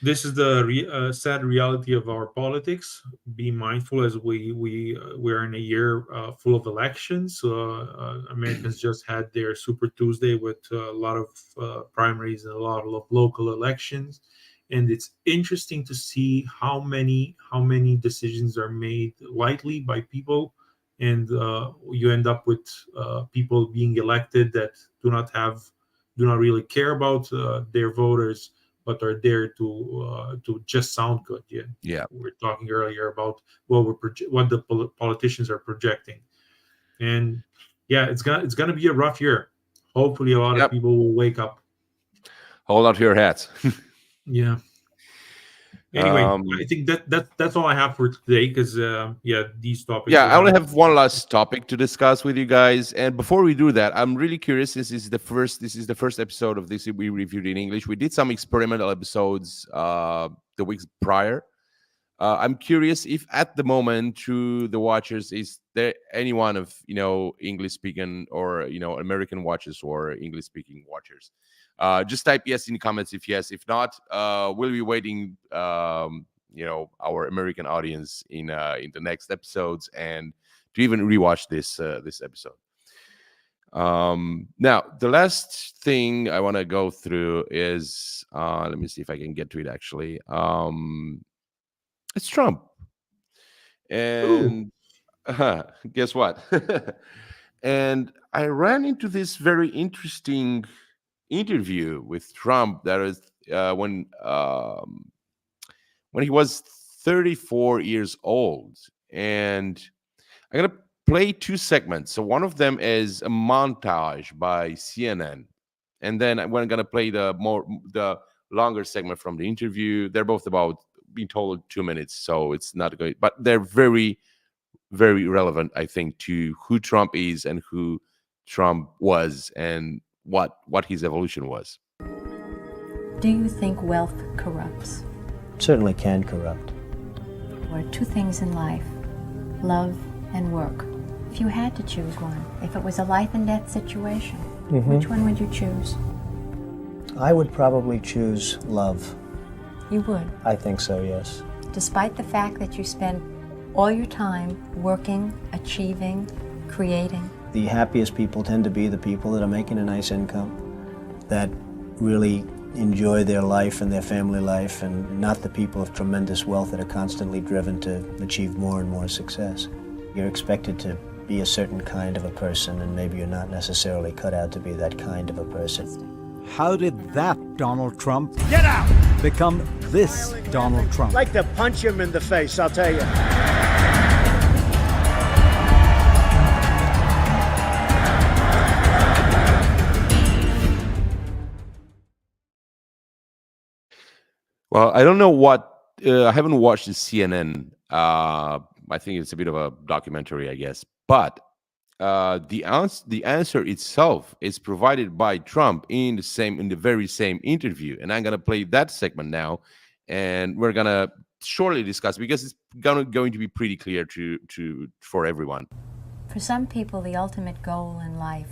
this is the sad reality of our politics. Be mindful, as we're in a year full of elections. Americans just had their Super Tuesday with a lot of primaries and a lot of local elections, and it's interesting to see how many decisions are made lightly by people, and you end up with people being elected that do not really care about their voters, but are there to just sound good. Yeah, Yeah. we were talking earlier about what the politicians are projecting, and yeah, it's gonna be a rough year. Hopefully, a lot of Yep. people will wake up. Hold out your hats. Yeah. Anyway, Um, I think that's all I have for today, because these topics. yeah, we I only haven't- have one last topic to discuss with you guys. And before we do that, I'm really curious. This is the first episode of this we reviewed in English. We did some experimental episodes the weeks prior. I'm curious if at the moment, to the watchers, is there anyone of English speaking, or American watchers or English speaking watchers? Just type yes in the comments if yes. If not, we'll be waiting. Our American audience in the next episodes, and to even rewatch this episode. Now, the last thing I want to go through is let me see if I can get to it. Actually, it's Trump, Ooh, and guess what? And I ran into this very interesting interview with Trump that is when he was 34 years old, and I'm gonna play two segments. So one of them is a montage by CNN, and then we're gonna play the longer segment from the interview. They're both about being told 2 minutes, so it's not good, but they're very, very relevant, I think, to who Trump is and who Trump was and what his evolution was. Do you think wealth corrupts? Certainly can corrupt. There are two things in life, love and work. If you had to choose one, if it was a life and death situation, which one would you choose? I would probably choose love. You would, I think so, yes. despite the fact that you spend all your time working, achieving, creating. The happiest people tend to be the people that are making a nice income, that really enjoy their life and their family life, and not the people of tremendous wealth that are constantly driven to achieve more and more success. You're expected to be a certain kind of a person, and maybe you're not necessarily cut out to be that kind of a person. How did that Donald Trump become this Donald Trump? I'd like to punch him in the face, I'll tell you. Well, I don't know what. I haven't watched the CNN. I think it's a bit of a documentary, I guess. But the answer itself is provided by Trump in the very same interview, and I'm gonna play that segment now, and we're gonna shortly discuss, because it's going to be pretty clear for everyone. For some people, the ultimate goal in life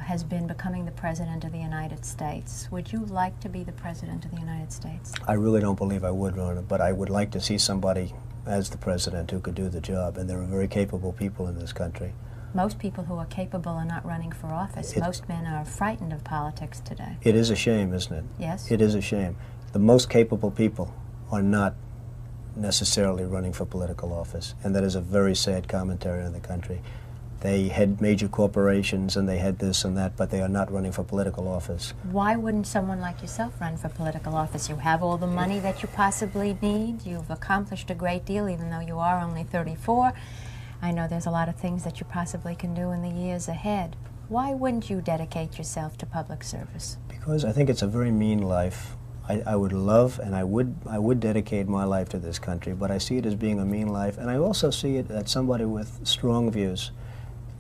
has been becoming the President of the United States. Would you like to be the President of the United States? I really don't believe I would, Rona, but I would like to see somebody as the president who could do the job, and there are very capable people in this country. Most people who are capable are not running for office. Most men are frightened of politics today. It is a shame, isn't it? Yes. It is a shame. The most capable people are not necessarily running for political office, and that is a very sad commentary on the country. They had major corporations and they had this and that, but they are not running for political office. Why wouldn't someone like yourself run for political office? You have all the money that you possibly need. You've accomplished a great deal, even though you are only 34. I know there's a lot of things that you possibly can do in the years ahead. Why wouldn't you dedicate yourself to public service? Because I think it's a very mean life. I would love, and I would dedicate my life to this country, but I see it as being a mean life, and I also see it as somebody with strong views,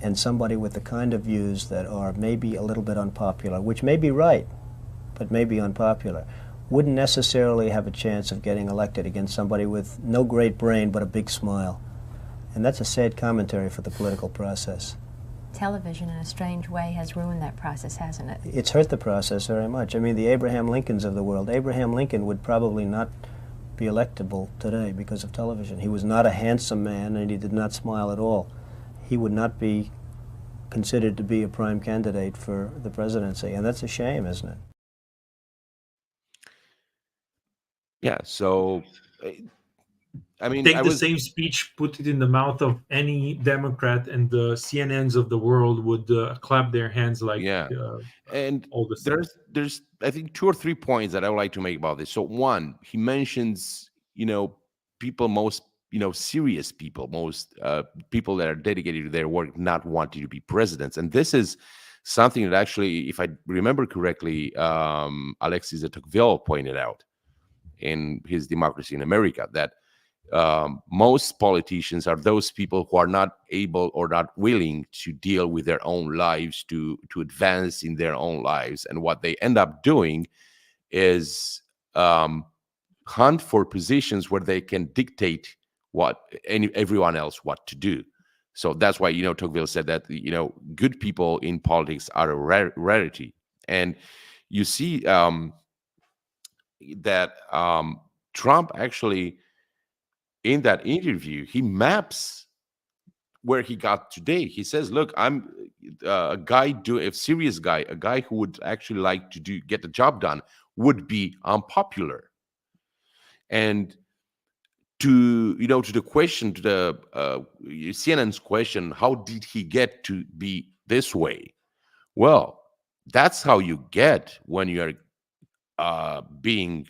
and somebody with the kind of views that are maybe a little bit unpopular, which may be right, but may be unpopular, wouldn't necessarily have a chance of getting elected against somebody with no great brain but a big smile. And that's a sad commentary for the political process. Television, in a strange way, has ruined that process, hasn't it? It's hurt the process very much. I mean, the Abraham Lincolns of the world, Abraham Lincoln would probably not be electable today because of television. He was not a handsome man, and he did not smile at all. He would not be considered to be a prime candidate for the presidency, and that's a shame, isn't it? Yeah, so I mean, Take the same speech, put it in the mouth of any Democrat, and the CNNs of the world would clap their hands like and all the time. There's I think 2 or 3 points that I would like to make about this. So one, he mentions, people, most serious people, most people that are dedicated to their work, not wanting to be presidents. And this is something that actually, if I remember correctly, Alexis de Tocqueville pointed out in his Democracy in America, that most politicians are those people who are not able or not willing to deal with their own lives, to advance in their own lives. And what they end up doing is hunt for positions where they can dictate everyone else what to do. So that's why, Tocqueville said that, good people in politics are a rarity. And you see that Trump actually, in that interview, he maps where he got today. He says, look, I'm a serious guy, a guy who would actually like to get the job done, would be unpopular. And to the question, to the CNN's question, how did he get to be this way? Well, that's how you get when you are being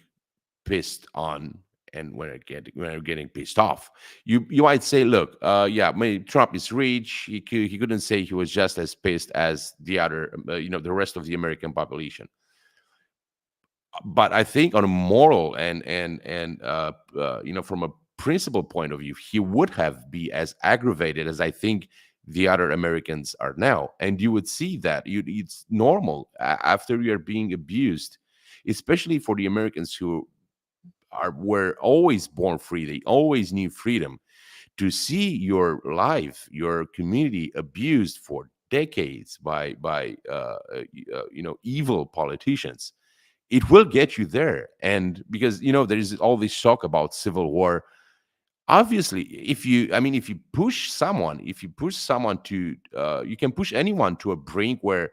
pissed on and when they're getting pissed off. You might say, look, maybe Trump is rich. He couldn't say he was just as pissed as the other, the rest of the American population. But I think on a moral and from a principle point of view, he would have be as aggravated as I think the other Americans are now. And you would see that it's normal after you're being abused, especially for the Americans who were always born free. They always knew freedom. To see your life, your community abused for decades by evil politicians, it will get you there. And because there is all this talk about civil war. Obviously, if you push someone to you can push anyone to a brink where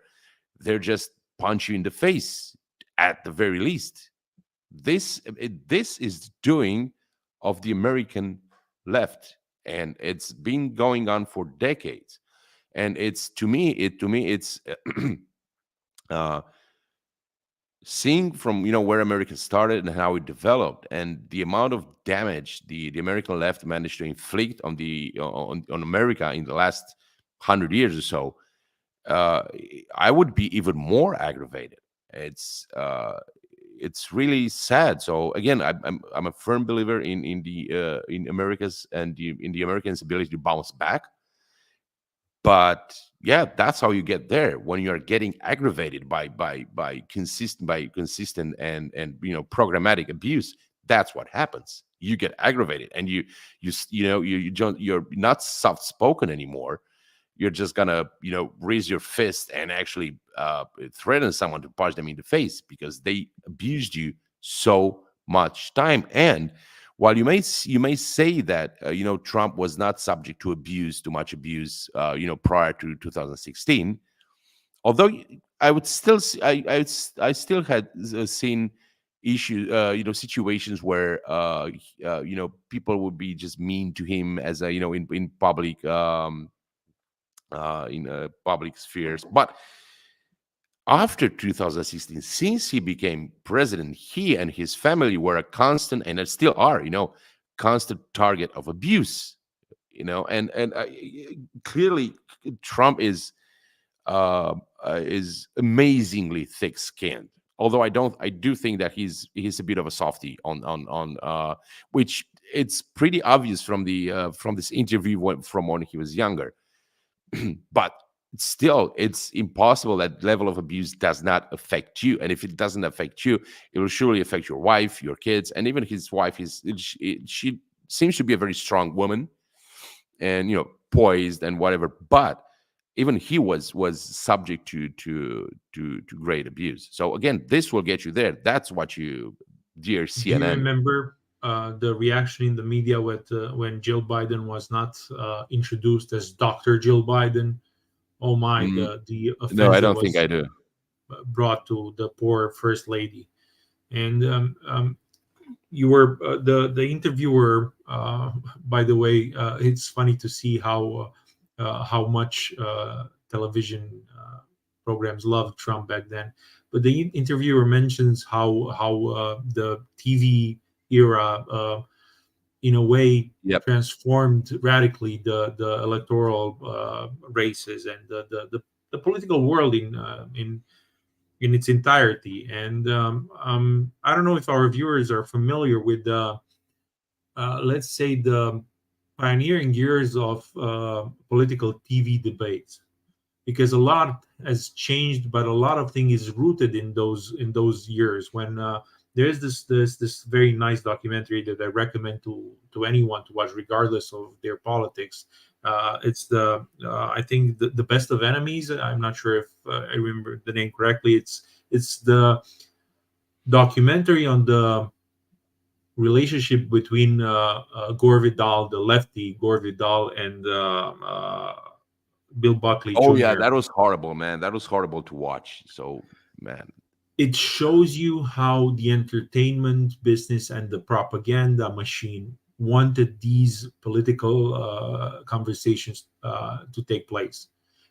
they're just punch you in the face at the very least. This is doing of the American left, and it's been going on for decades. And it's to me it's seeing from where America started and how it developed, and the amount of damage the American left managed to inflict on on America in the last 100 years or so, I would be even more aggravated. It's really sad. So again, I'm a firm believer in America's and in the Americans' ability to bounce back. But yeah, that's how you get there, when you are getting aggravated by consistent and programmatic abuse. That's what happens. You get aggravated, and you're not soft spoken anymore. You're just gonna raise your fist and actually threaten someone to punch them in the face because they abused you so much time. And while you may say that Trump was not subject to too much abuse prior to 2016, although I would still I still had seen issues, situations where people would be just mean to him as in public, in public spheres. But after 2016, since he became president, he and his family were a constant, and still are, constant target of abuse. And clearly Trump is amazingly thick-skinned. Although I do think that he's a bit of a softie on which it's pretty obvious from this interview from when he was younger. But still, it's impossible that level of abuse does not affect you. And if it doesn't affect you, it will surely affect your wife, your kids, and even his wife. She seems to be a very strong woman, and poised and whatever. But even he was subject to great abuse. So again, this will get you there. That's what you, dear CNN. Do you remember the reaction in the media when Jill Biden was not introduced as Dr. Jill Biden? Oh my, the offense no, I don't think I do. Brought to the poor first lady. And you were the interviewer. By the way, it's funny to see how much television programs loved Trump back then. But the interviewer mentions how the TV era, in a way, transformed radically the electoral races and the political world in its entirety. And I don't know if our viewers are familiar with let's say the pioneering years of political TV debates, because a lot has changed, but a lot of things is rooted in those years when there's this very nice documentary that I recommend to anyone to watch, regardless of their politics. It's I think the Best of Enemies. I'm not sure if I remember the name correctly. It's the documentary on the relationship between Gore Vidal, the lefty Gore Vidal, and Bill Buckley Oh Jr. yeah, that was horrible, man. That was horrible to watch. So, man. It shows you how the entertainment business and the propaganda machine wanted these political conversations to take place,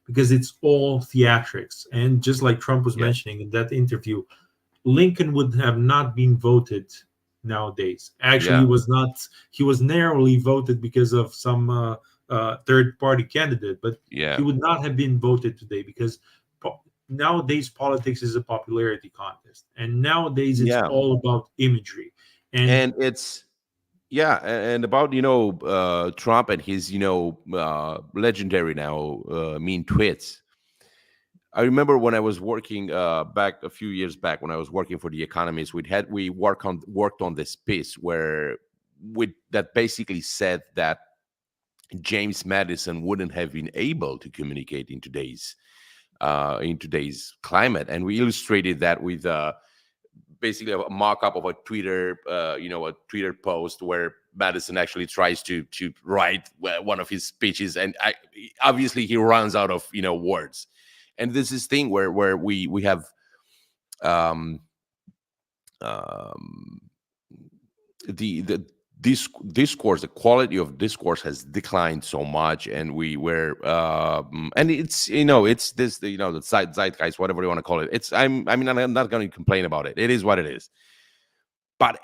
because it's all theatrics. And just like Trump was mentioning in that interview, Lincoln would have not been voted nowadays. Actually, Yeah. he was narrowly voted because of some third party candidate, but Yeah. he would not have been voted today because nowadays politics is a popularity contest, and nowadays it's Yeah. all about imagery. And And it's and about Trump and his legendary now mean tweets. I remember when I was working back a few years back when I was working for The Economist, we worked on this piece where that basically said that James Madison wouldn't have been able to communicate in today's climate, and we illustrated that with basically a mock-up of a Twitter post where Madison actually tries to write one of his speeches, and obviously he runs out of words. And this is thing where we have um, um, the discourse, the quality of discourse has declined so much, and and it's this the zeitgeist, whatever you want to call it. I'm not going to complain about it. It is what it is. But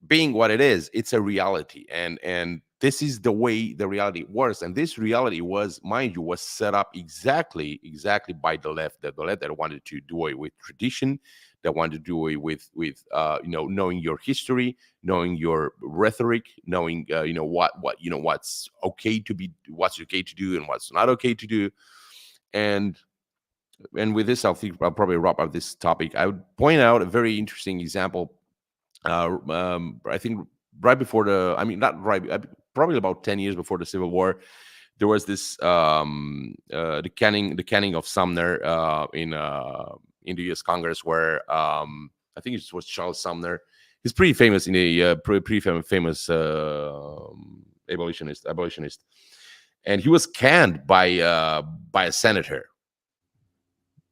being what it is, it's a reality, and this is the way the reality works. And this reality was, mind you, was set up exactly by the left. The left that wanted to do away with tradition, that wanted to do away with knowing your history, knowing your rhetoric, knowing what's okay to do and what's not okay to do. And with this, I'll probably wrap up this topic. I would point out a very interesting example. I think right before not right, probably about 10 years before the Civil War, there was this the canning of Sumner in the U.S. Congress, where I think it was Charles Sumner. He's pretty famous pretty famous abolitionist, and he was canned by a senator,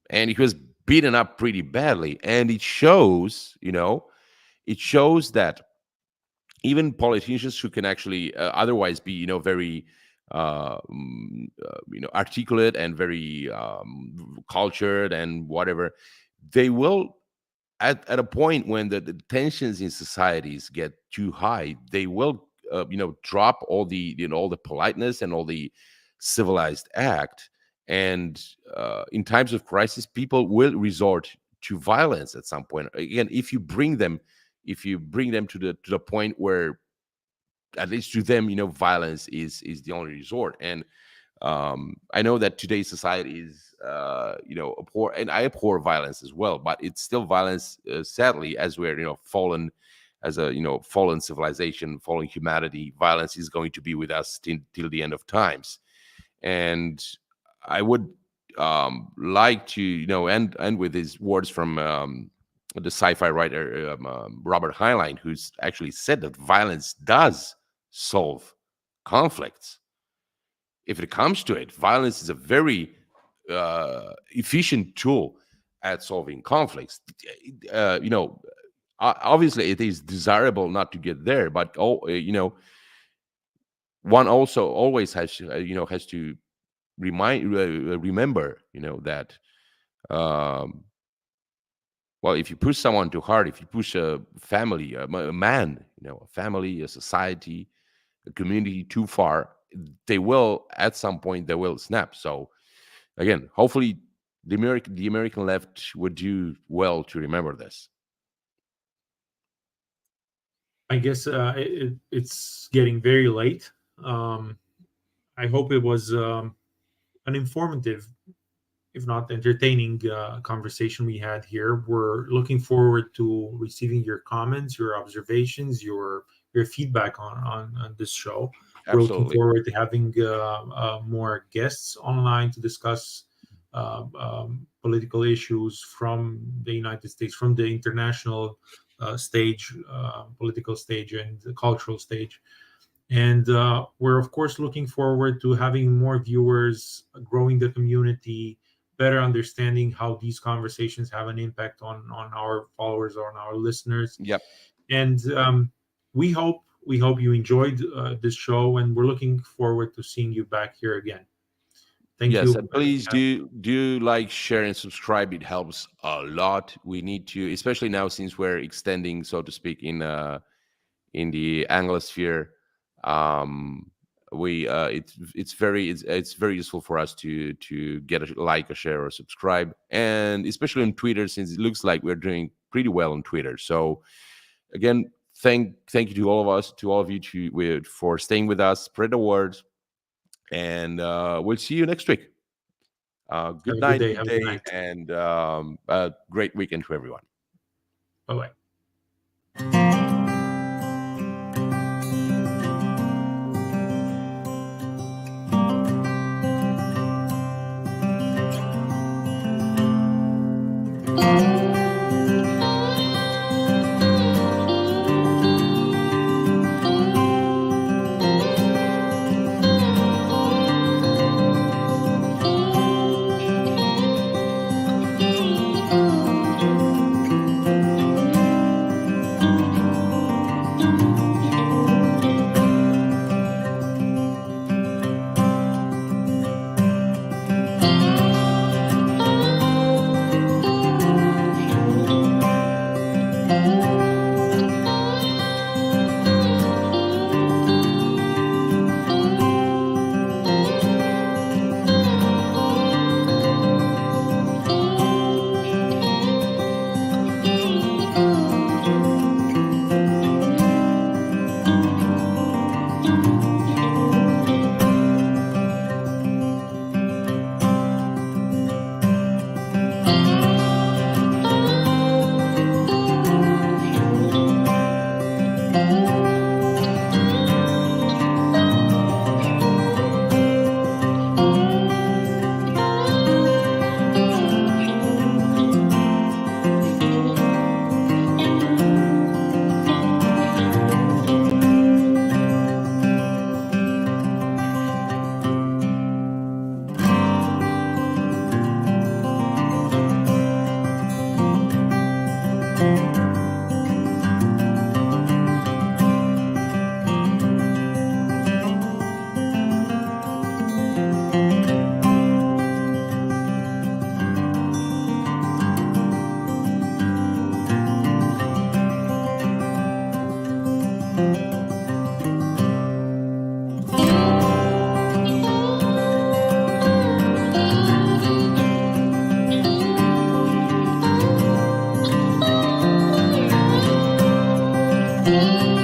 and he was beaten up pretty badly, and it shows that even politicians who can actually otherwise be very articulate and very cultured and whatever, they will at a point when the tensions in societies get too high, they will drop all the politeness and all the civilized act, and in times of crisis people will resort to violence at some point. Again, if you bring them to the point where, at least to them, violence is the only resort. And I know that today's society is abhor, and I abhor violence as well, but it's still violence, sadly, as we're fallen, as a fallen civilization, fallen humanity. Violence is going to be with us till the end of times. And I would like to end with these words from the sci-fi writer Robert Heinlein, who's actually said that violence does solve conflicts. If it comes to it, violence is a very efficient tool at solving conflicts. Obviously, it is desirable not to get there, but one also always has to remember that. Well, if you push someone too hard, if you push a family, a man, a family, a society, a community too far, they will, at some point, they will snap. So, again, hopefully, the American left would do well to remember this. I guess it's getting very late. I hope it was an informative, if not entertaining, conversation we had here. We're looking forward to receiving your comments, your observations, your feedback on this show. Absolutely. We're looking forward to having more guests online to discuss political issues from the United States, from the international stage, political stage, and the cultural stage. And we're, of course, looking forward to having more viewers, growing the community, better understanding how these conversations have an impact on our followers, on our listeners. Yep. And we hope you enjoyed this show, and we're looking forward to seeing you back here again. Thank you. Yes, and please do like, share, and subscribe. It helps a lot. We need to, especially now since we're extending, so to speak, in in the Anglosphere. It's very useful for us to get a like, a share, or subscribe, and especially on Twitter, since it looks like we're doing pretty well on Twitter. So again, thank you to all of you for staying with us. Spread the word, and we'll see you next week. Good night, Have a good night. and a great weekend to everyone. Bye-bye. Thank you.